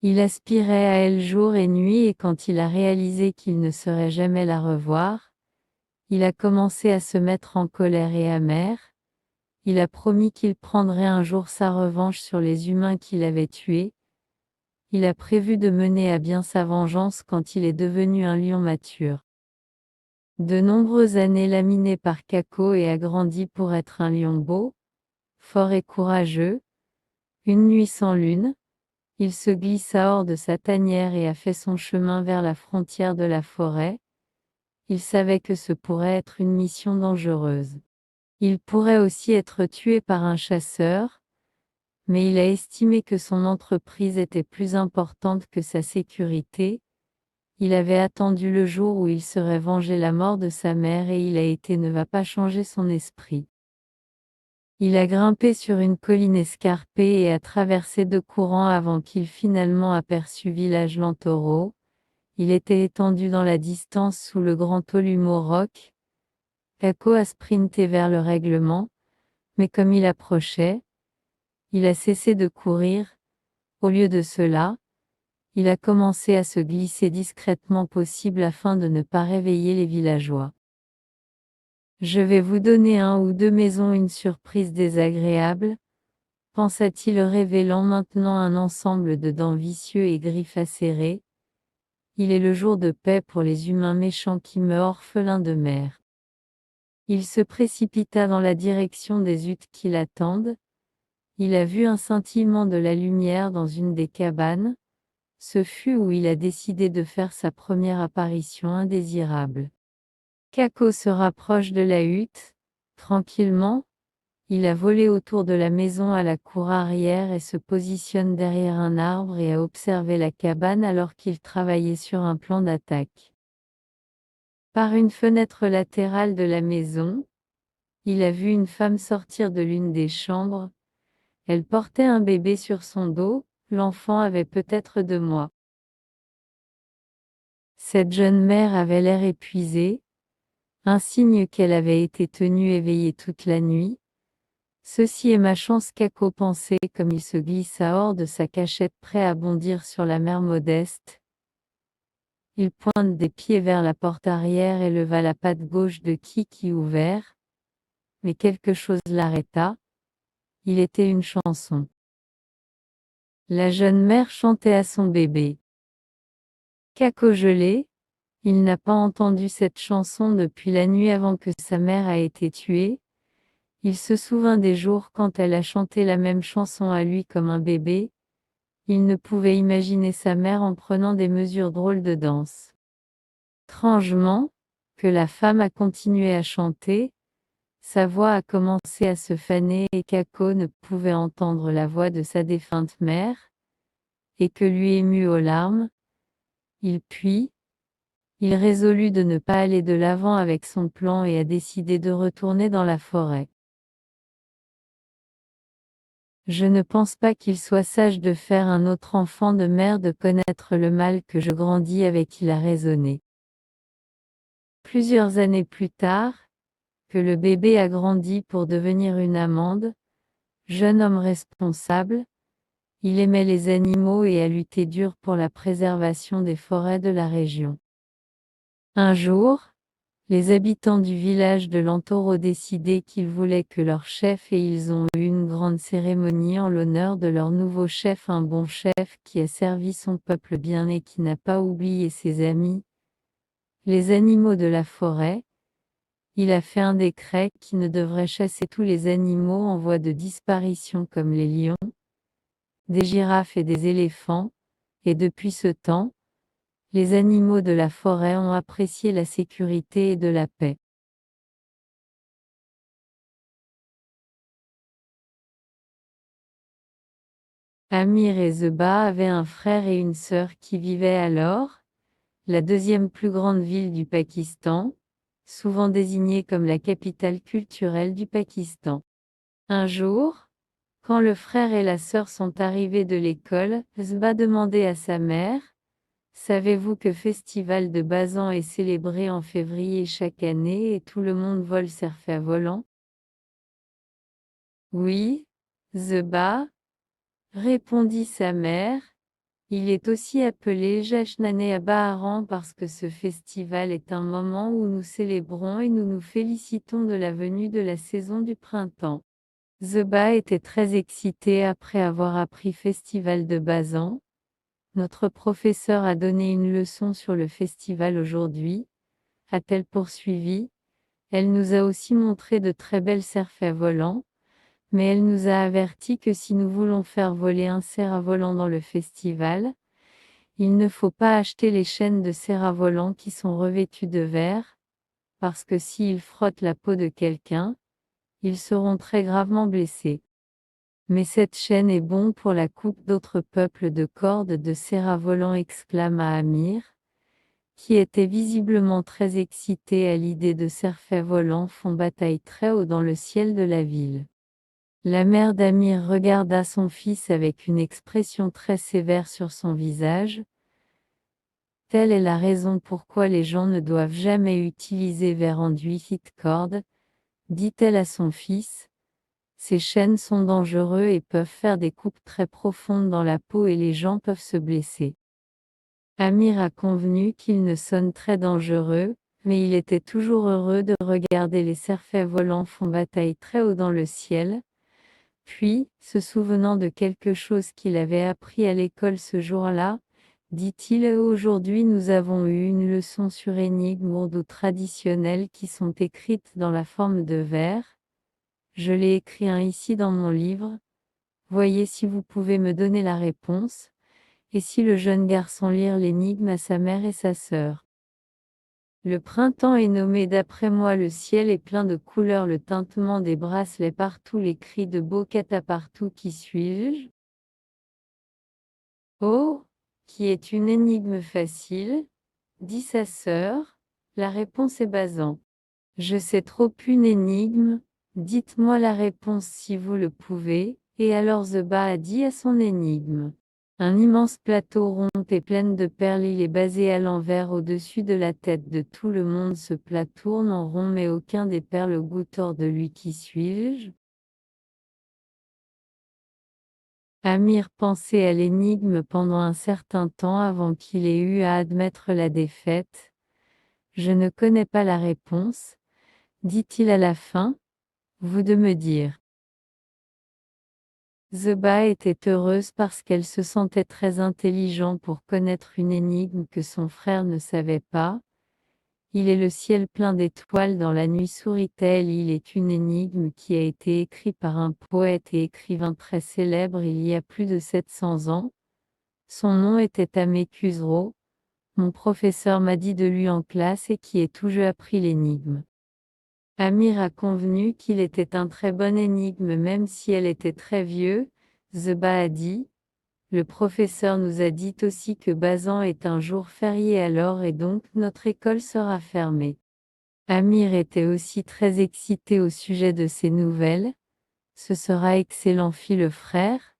Il aspirait à elle jour et nuit et quand il a réalisé qu'il ne saurait jamais la revoir, il a commencé à se mettre en colère et amer. Il a promis qu'il prendrait un jour sa revanche sur les humains qu'il avait tués. Il a prévu de mener à bien sa vengeance quand il est devenu un lion mature. De nombreuses années laminé par Kako et a grandi pour être un lion beau, fort et courageux. Une nuit sans lune, il se glissa hors de sa tanière et a fait son chemin vers la frontière de la forêt. Il savait que ce pourrait être une mission dangereuse. Il pourrait aussi être tué par un chasseur, mais il a estimé que son entreprise était plus importante que sa sécurité. Il avait attendu le jour où il serait vengé la mort de sa mère et il a été ne va pas changer son esprit. Il a grimpé sur une colline escarpée et a traversé 2 courants avant qu'il finalement aperçût village Lantoro. Il était étendu dans la distance sous le grand Tolumo Rock. Kako a sprinté vers le règlement, mais comme il approchait, il a cessé de courir. Au lieu de cela, il a commencé à se glisser discrètement possible afin de ne pas réveiller les villageois. Je vais vous donner 1 ou 2 maisons une surprise désagréable, pensa-t-il révélant maintenant un ensemble de dents vicieux et griffes acérées. Il est le jour de paix pour les humains méchants qui meurent orphelins de mère. Il se précipita dans la direction des huttes qui l'attendent. Il a vu un scintillement de la lumière dans une des cabanes. Ce fut où il a décidé de faire sa première apparition indésirable. Kako se rapproche de la hutte. Tranquillement, il a volé autour de la maison à la cour arrière et se positionne derrière un arbre et a observé la cabane alors qu'il travaillait sur un plan d'attaque. Par une fenêtre latérale de la maison, il a vu une femme sortir de l'une des chambres. Elle portait un bébé sur son dos, l'enfant avait peut-être 2 mois. Cette jeune mère avait l'air épuisée, un signe qu'elle avait été tenue éveillée toute la nuit. Ceci est ma chance, Kako pensait comme il se glissa hors de sa cachette prêt à bondir sur la mère Modeste. Il pointe des pieds vers la porte arrière et leva la patte gauche de qui ouvert. Mais quelque chose l'arrêta. Il était une chanson. La jeune mère chantait à son bébé. Kako gelé, il n'a pas entendu cette chanson depuis la nuit avant que sa mère a été tuée. Il se souvint des jours quand elle a chanté la même chanson à lui comme un bébé. Il ne pouvait imaginer sa mère en prenant des mesures drôles de danse. Étrangement, que la femme a continué à chanter, sa voix a commencé à se faner et Kako ne pouvait entendre la voix de sa défunte mère, et que lui ému aux larmes, il résolut de ne pas aller de l'avant avec son plan et a décidé de retourner dans la forêt. Je ne pense pas qu'il soit sage de faire un autre enfant de mère de connaître le mal que je grandis avec, il a raisonné. Plusieurs années plus tard, que le bébé a grandi pour devenir une amande, jeune homme responsable, il aimait les animaux et a lutté dur pour la préservation des forêts de la région. Un jour, les habitants du village de Lantoro décidaient qu'ils voulaient que leur chef et ils ont eu une grande cérémonie en l'honneur de leur nouveau chef, un bon chef qui a servi son peuple bien et qui n'a pas oublié ses amis, les animaux de la forêt. Il a fait un décret qui ne devrait chasser tous les animaux en voie de disparition comme les lions, des girafes et des éléphants, et depuis ce temps, les animaux de la forêt ont apprécié la sécurité et de la paix. Amir et Zeba avaient un frère et une sœur qui vivaient à Lahore, la deuxième plus grande ville du Pakistan, souvent désignée comme la capitale culturelle du Pakistan. Un jour, quand le frère et la sœur sont arrivés de l'école, Zeba demandait à sa mère: savez-vous que festival de Bazan est célébré en février chaque année et tout le monde vole surfer à volant? Oui, Zeba, répondit sa mère. Il est aussi appelé Jashnane à Baharan parce que ce festival est un moment où nous célébrons et nous nous félicitons de la venue de la saison du printemps. Zeba était très excité après avoir appris Festival de Bazan. Notre professeur a donné une leçon sur le festival aujourd'hui, a-t-elle poursuivi. Elle nous a aussi montré de très belles cerfs-volants, mais elle nous a averti que si nous voulons faire voler un cerf-volant dans le festival, il ne faut pas acheter les chaînes de cerfs-volants qui sont revêtues de verre, parce que s'ils frottent la peau de quelqu'un, ils seront très gravement blessés. Mais cette chaîne est bon pour la coupe d'autres peuples de cordes de cerfs-volants, exclama Amir, qui était visiblement très excité à l'idée de cerfs-volants font bataille très haut dans le ciel de la ville. La mère d'Amir regarda son fils avec une expression très sévère sur son visage. Telle est la raison pourquoi les gens ne doivent jamais utiliser verre enduit corde, dit-elle à son fils. Ces chaînes sont dangereux et peuvent faire des coupes très profondes dans la peau et les gens peuvent se blesser. Amir a convenu qu'il ne sonne très dangereux, mais il était toujours heureux de regarder les cerfs-volants font bataille très haut dans le ciel. Puis, se souvenant de quelque chose qu'il avait appris à l'école ce jour-là, dit-il, aujourd'hui nous avons eu une leçon sur énigmes ourdou traditionnelles qui sont écrites dans la forme de vers. Je l'ai écrit ici dans mon livre. Voyez si vous pouvez me donner la réponse. Et si le jeune garçon lire l'énigme à sa mère et sa sœur. Le printemps est nommé d'après moi, le ciel est plein de couleurs, le tintement des bracelets partout, les cris de Bocata partout, qui suis-je? Oh, qui est une énigme facile, dit sa sœur, la réponse est Bazan. Je sais trop une énigme, dites-moi la réponse si vous le pouvez, et alors Zeba a dit à son énigme. Un immense plateau rond et plein de perles, il est basé à l'envers au-dessus de la tête de tout le monde. Ce plat tourne en rond mais aucun des perles goûte hors de lui. Qui suis-je? Amir pensait à l'énigme pendant un certain temps avant qu'il ait eu à admettre la défaite. Je ne connais pas la réponse, dit-il à la fin, vous de me dire. Zeba était heureuse parce qu'elle se sentait très intelligent pour connaître une énigme que son frère ne savait pas. Il est le ciel plein d'étoiles dans la nuit, sourit-elle. Il est une énigme qui a été écrite par un poète et écrivain très célèbre il y a plus de 700 ans. Son nom était Ahmed Khusro. Mon professeur m'a dit de lui en classe et qui est tout jeu appris l'énigme. Amir a convenu qu'il était un très bon énigme même si elle était très vieux. Zeba a dit. Le professeur nous a dit aussi que Bazan est un jour férié alors et donc notre école sera fermée. Amir était aussi très excité au sujet de ces nouvelles. Ce sera excellent, fit le frère.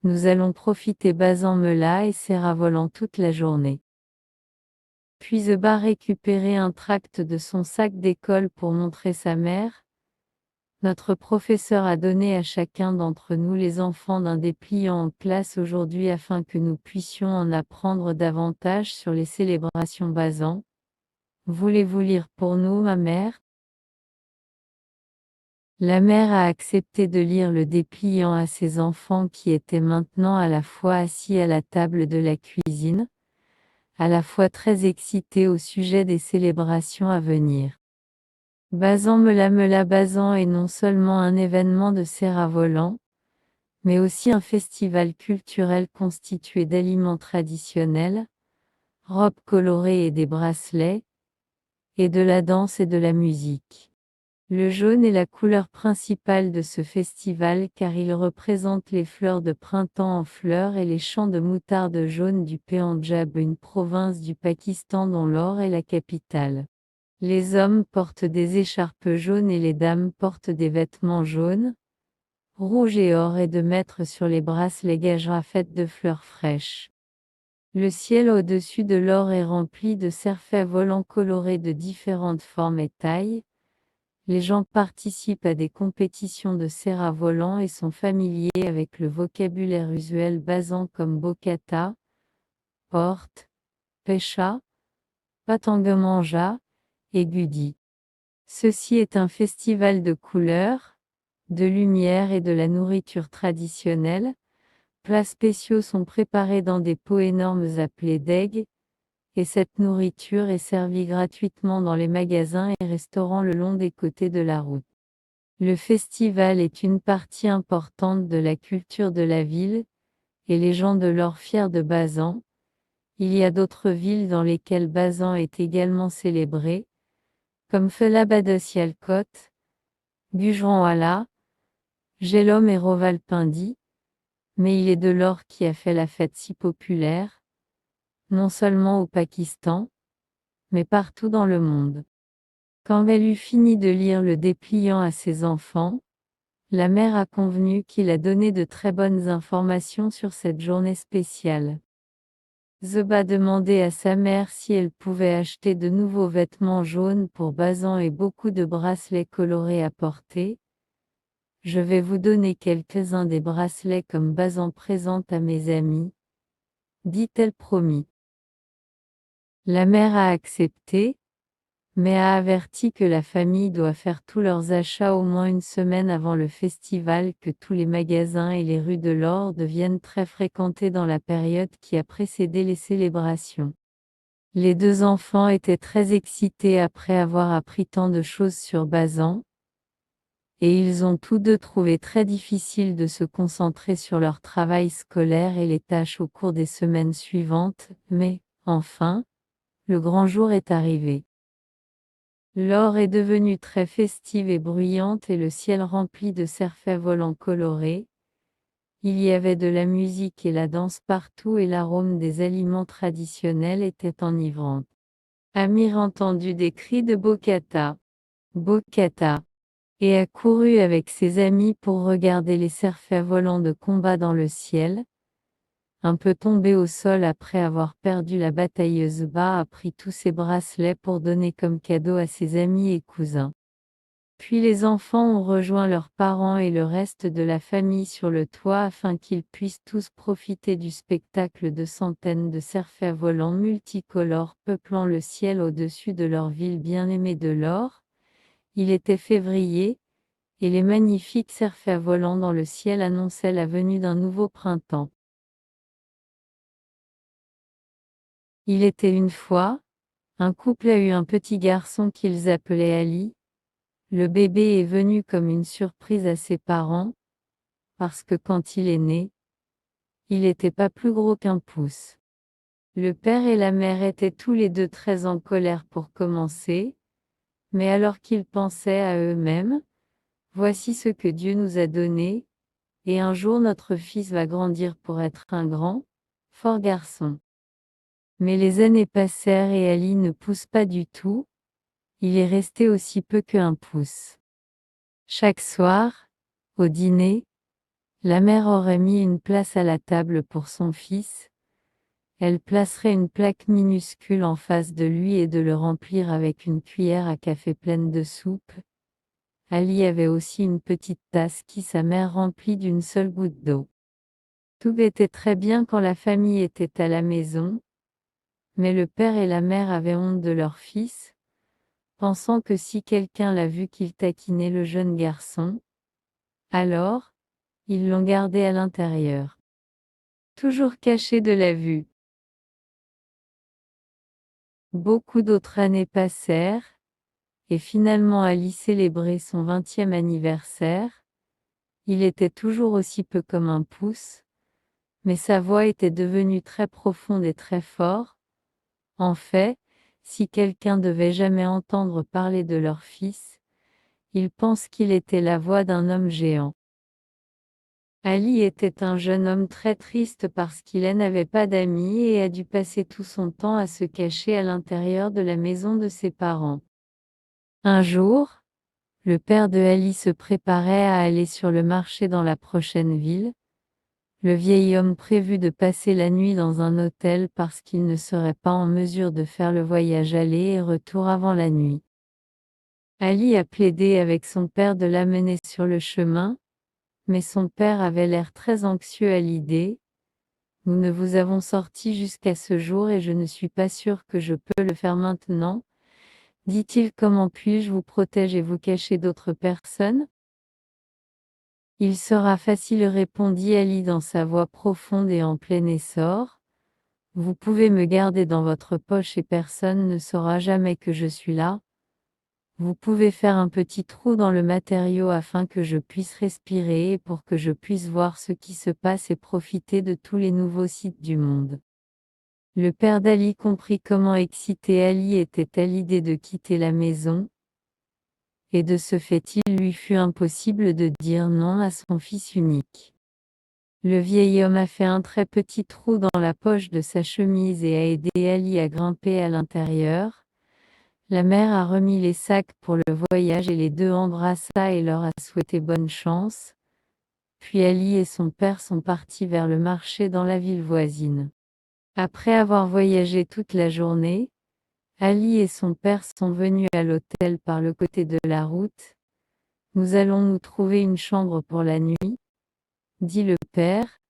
Nous allons profiter Bazan Mela et Cerf-volant toute la journée. Puis Zeba récupérait un tract de son sac d'école pour montrer sa mère. Notre professeur a donné à chacun d'entre nous les enfants d'un dépliant en classe aujourd'hui afin que nous puissions en apprendre davantage sur les célébrations Bazan. Voulez-vous lire pour nous, ma mère? La mère a accepté de lire le dépliant à ses enfants qui étaient maintenant à la fois assis à la table de la cuisine, à la fois très excités au sujet des célébrations à venir. Bazan Mela Bazan est non seulement un événement de cerfs-volants, mais aussi un festival culturel constitué d'aliments traditionnels, robes colorées et des bracelets, et de la danse et de la musique. Le jaune est la couleur principale de ce festival car il représente les fleurs de printemps en fleurs et les champs de moutarde jaune du Pendjab, une province du Pakistan dont Lahore est la capitale. Les hommes portent des écharpes jaunes et les dames portent des vêtements jaunes, rouges et or et de mettre sur les bracelets gageras faites de fleurs fraîches. Le ciel au-dessus de l'or est rempli de cerfs-volants colorés de différentes formes et tailles. Les gens participent à des compétitions de cerfs-volants et sont familiers avec le vocabulaire usuel basant comme Bocata, Porte, Pecha, Patangamanja et Gudi. Ceci est un festival de couleurs, de lumière et de la nourriture traditionnelle. Plats spéciaux sont préparés dans des pots énormes appelés deg, et cette nourriture est servie gratuitement dans les magasins et restaurants le long des côtés de la route. Le festival est une partie importante de la culture de la ville, et les gens de l'Or fiers de Bazan. Il y a d'autres villes dans lesquelles Bazan est également célébré, comme Fela-Badassialcot, Gujranwala, Jhelum et Rawalpindi, mais il est de l'Or qui a fait la fête si populaire, non seulement au Pakistan, mais partout dans le monde. Quand elle eut fini de lire le dépliant à ses enfants, la mère a convenu qu'il a donné de très bonnes informations sur cette journée spéciale. Zeba demandait à sa mère si elle pouvait acheter de nouveaux vêtements jaunes pour Bazan et beaucoup de bracelets colorés à porter. Je vais vous donner quelques-uns des bracelets comme Bazan présente à mes amis, dit-elle promis. La mère a accepté, mais a averti que la famille doit faire tous leurs achats au moins une semaine avant le festival, que tous les magasins et les rues de l'Or deviennent très fréquentés dans la période qui a précédé les célébrations. Les deux enfants étaient très excités après avoir appris tant de choses sur Bazan, et ils ont tous deux trouvé très difficile de se concentrer sur leur travail scolaire et les tâches au cours des semaines suivantes, mais, enfin, le grand jour est arrivé. L'Or est devenue très festive et bruyante et le ciel rempli de cerfs volants colorés. Il y avait de la musique et la danse partout et l'arôme des aliments traditionnels était enivrant. Amir entendit des cris de Bokata, Bokata, et a couru avec ses amis pour regarder les cerfs volants de combat dans le ciel. Un peu tombé au sol après avoir perdu la bataille, Zeba a pris tous ses bracelets pour donner comme cadeau à ses amis et cousins. Puis les enfants ont rejoint leurs parents et le reste de la famille sur le toit afin qu'ils puissent tous profiter du spectacle de centaines de cerfs volants multicolores peuplant le ciel au-dessus de leur ville bien-aimée de l'Or. Il était février, et les magnifiques cerfs volants dans le ciel annonçaient la venue d'un nouveau printemps. Il était une fois, un couple a eu un petit garçon qu'ils appelaient Ali. Le bébé est venu comme une surprise à ses parents, parce que quand il est né, il n'était pas plus gros qu'un pouce. Le père et la mère étaient tous les deux très en colère pour commencer, mais alors qu'ils pensaient à eux-mêmes, voici ce que Dieu nous a donné, et un jour notre fils va grandir pour être un grand, fort garçon. Mais les années passèrent et Ali ne pousse pas du tout, il est resté aussi peu qu'un pouce. Chaque soir, au dîner, la mère aurait mis une place à la table pour son fils. Elle placerait une plaque minuscule en face de lui et de le remplir avec une cuillère à café pleine de soupe. Ali avait aussi une petite tasse qui sa mère remplit d'une seule goutte d'eau. Tout était très bien quand la famille était à la maison, mais le père et la mère avaient honte de leur fils, pensant que si quelqu'un l'a vu qu'il taquinait le jeune garçon, alors, ils l'ont gardé à l'intérieur. Toujours caché de la vue. Beaucoup d'autres années passèrent, et finalement Ali célébrait son 20e anniversaire. Il était toujours aussi peu comme un pouce, mais sa voix était devenue très profonde et très forte. En fait, si quelqu'un devait jamais entendre parler de leur fils, il pense qu'il était la voix d'un homme géant. Ali était un jeune homme très triste parce qu'il n'avait pas d'amis et a dû passer tout son temps à se cacher à l'intérieur de la maison de ses parents. Un jour, le père de Ali se préparait à aller sur le marché dans la prochaine ville. Le vieil homme prévut de passer la nuit dans un hôtel parce qu'il ne serait pas en mesure de faire le voyage aller et retour avant la nuit. Ali a plaidé avec son père de l'amener sur le chemin, mais son père avait l'air très anxieux à l'idée. Nous ne vous avons sorti jusqu'à ce jour et je ne suis pas sûr que je peux le faire maintenant, dit-il. Comment puis-je vous protéger et vous cacher d'autres personnes? Il sera facile, répondit Ali dans sa voix profonde et en plein essor. Vous pouvez me garder dans votre poche et personne ne saura jamais que je suis là. Vous pouvez faire un petit trou dans le matériau afin que je puisse respirer et pour que je puisse voir ce qui se passe et profiter de tous les nouveaux sites du monde. Le père d'Ali comprit comment excité Ali était à l'idée de quitter la maison, et de ce fait il lui fut impossible de dire non à son fils unique. Le vieil homme a fait un très petit trou dans la poche de sa chemise et a aidé Ali à grimper à l'intérieur. La mère a remis les sacs pour le voyage et les deux embrassa et leur a souhaité bonne chance. Puis Ali et son père sont partis vers le marché dans la ville voisine. Après avoir voyagé toute la journée, Ali et son père sont venus à l'hôtel par le côté de la route. Nous allons nous trouver une chambre pour la nuit, dit le père,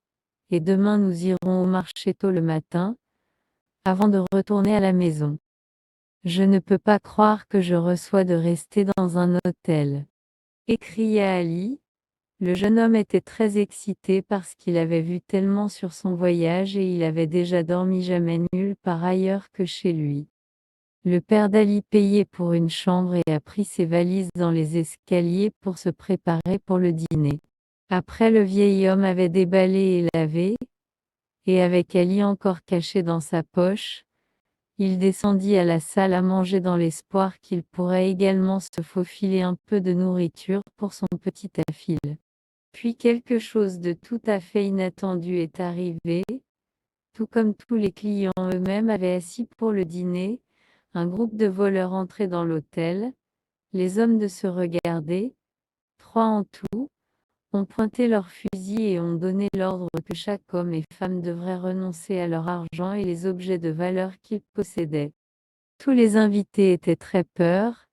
et demain nous irons au marché tôt le matin, avant de retourner à la maison. Je ne peux pas croire que je reçois de rester dans un hôtel, écria Ali. Le jeune homme était très excité parce qu'il avait vu tellement sur son voyage et il avait déjà dormi jamais nulle part ailleurs que chez lui. Le père d'Ali payait pour une chambre et a pris ses valises dans les escaliers pour se préparer pour le dîner. Après, le vieil homme avait déballé et lavé, et avec Ali encore caché dans sa poche, il descendit à la salle à manger dans l'espoir qu'il pourrait également se faufiler un peu de nourriture pour son petit affil. Puis quelque chose de tout à fait inattendu est arrivé. Tout comme tous les clients eux-mêmes avaient assis pour le dîner, un groupe de voleurs entrait dans l'hôtel. Les hommes de se regarder, 3 en tout, ont pointé leurs fusils et ont donné l'ordre que chaque homme et femme devrait renoncer à leur argent et les objets de valeur qu'ils possédaient. Tous les invités étaient très peur,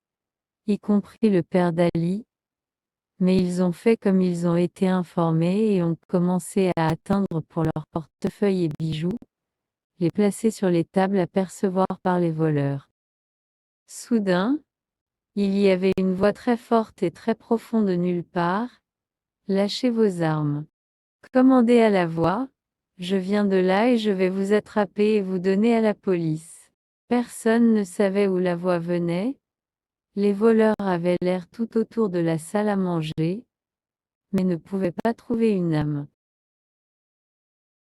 y compris le père d'Ali, mais ils ont fait comme ils ont été informés et ont commencé à atteindre pour leurs portefeuilles et bijoux, les placer sur les tables à percevoir par les voleurs. Soudain, il y avait une voix très forte et très profonde de nulle part. Lâchez vos armes. Commandez à la voix. Je viens de là et je vais vous attraper et vous donner à la police. Personne ne savait où la voix venait. Les voleurs avaient l'air tout autour de la salle à manger, mais ne pouvaient pas trouver une âme.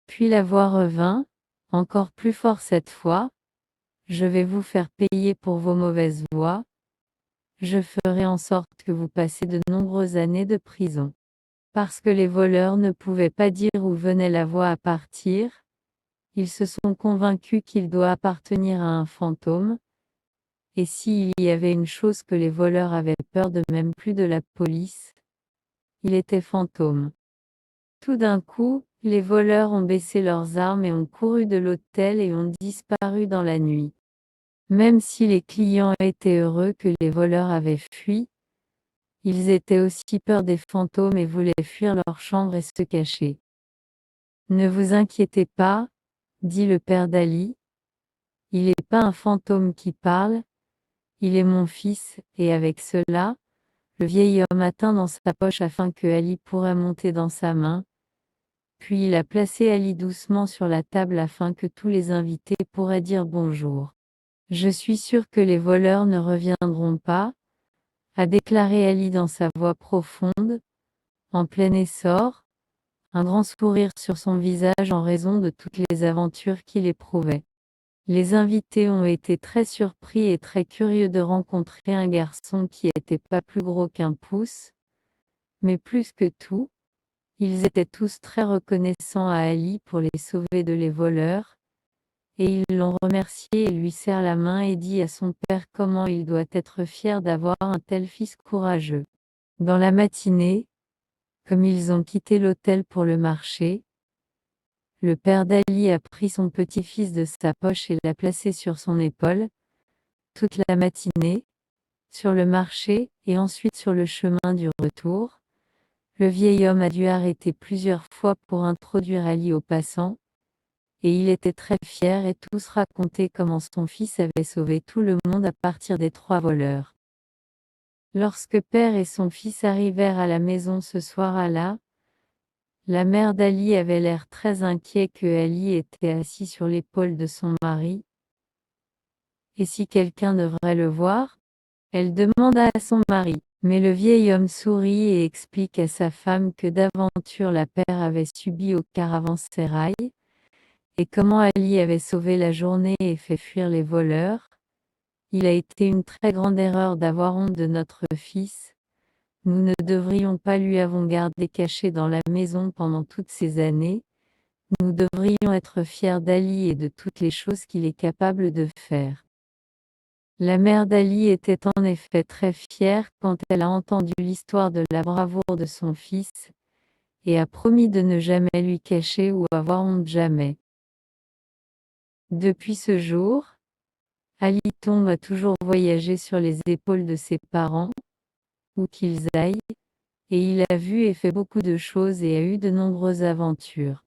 Puis la voix revint, encore plus fort cette fois. Je vais vous faire payer pour vos mauvaises voix. Je ferai en sorte que vous passez de nombreuses années de prison. Parce que les voleurs ne pouvaient pas dire où venait la voix à partir, ils se sont convaincus qu'il doit appartenir à un fantôme. Et s'il y avait une chose que les voleurs avaient peur de, même plus de la police, il était fantôme. Tout d'un coup, les voleurs ont baissé leurs armes et ont couru de l'hôtel et ont disparu dans la nuit. Même si les clients étaient heureux que les voleurs avaient fui, ils étaient aussi peur des fantômes et voulaient fuir leur chambre et se cacher. Ne vous inquiétez pas, dit le père d'Ali. Il n'est pas un fantôme qui parle, il est mon fils, et avec cela, le vieil homme atteint dans sa poche afin que Ali pourrait monter dans sa main. Puis il a placé Ali doucement sur la table afin que tous les invités pourraient dire bonjour. Je suis sûr que les voleurs ne reviendront pas, a déclaré Ali dans sa voix profonde, en plein essor, un grand sourire sur son visage en raison de toutes les aventures qu'il éprouvait. Les invités ont été très surpris et très curieux de rencontrer un garçon qui n'était pas plus gros qu'un pouce, mais plus que tout, ils étaient tous très reconnaissants à Ali pour les sauver de les voleurs, et ils l'ont remercié et lui serrent la main et dit à son père comment il doit être fier d'avoir un tel fils courageux. Dans la matinée, comme ils ont quitté l'hôtel pour le marché, le père d'Ali a pris son petit-fils de sa poche et l'a placé sur son épaule. Toute la matinée, sur le marché et ensuite sur le chemin du retour, le vieil homme a dû arrêter plusieurs fois pour introduire Ali aux passants, et il était très fier et tous racontaient comment son fils avait sauvé tout le monde à partir des 3 voleurs. Lorsque père et son fils arrivèrent à la maison ce soir-là, la mère d'Ali avait l'air très inquiet que Ali était assis sur l'épaule de son mari. Et si quelqu'un devrait le voir? Elle demanda à son mari. Mais le vieil homme sourit et explique à sa femme que d'aventure la père avait subi au caravansérail, et comment Ali avait sauvé la journée et fait fuir les voleurs. Il a été une très grande erreur d'avoir honte de notre fils. Nous ne devrions pas lui avoir gardé caché dans la maison pendant toutes ces années. Nous devrions être fiers d'Ali et de toutes les choses qu'il est capable de faire. La mère d'Ali était en effet très fière quand elle a entendu l'histoire de la bravoure de son fils, et a promis de ne jamais lui cacher ou avoir honte jamais. Depuis ce jour, Ali Tomb a toujours voyagé sur les épaules de ses parents, où qu'ils aillent, et il a vu et fait beaucoup de choses et a eu de nombreuses aventures.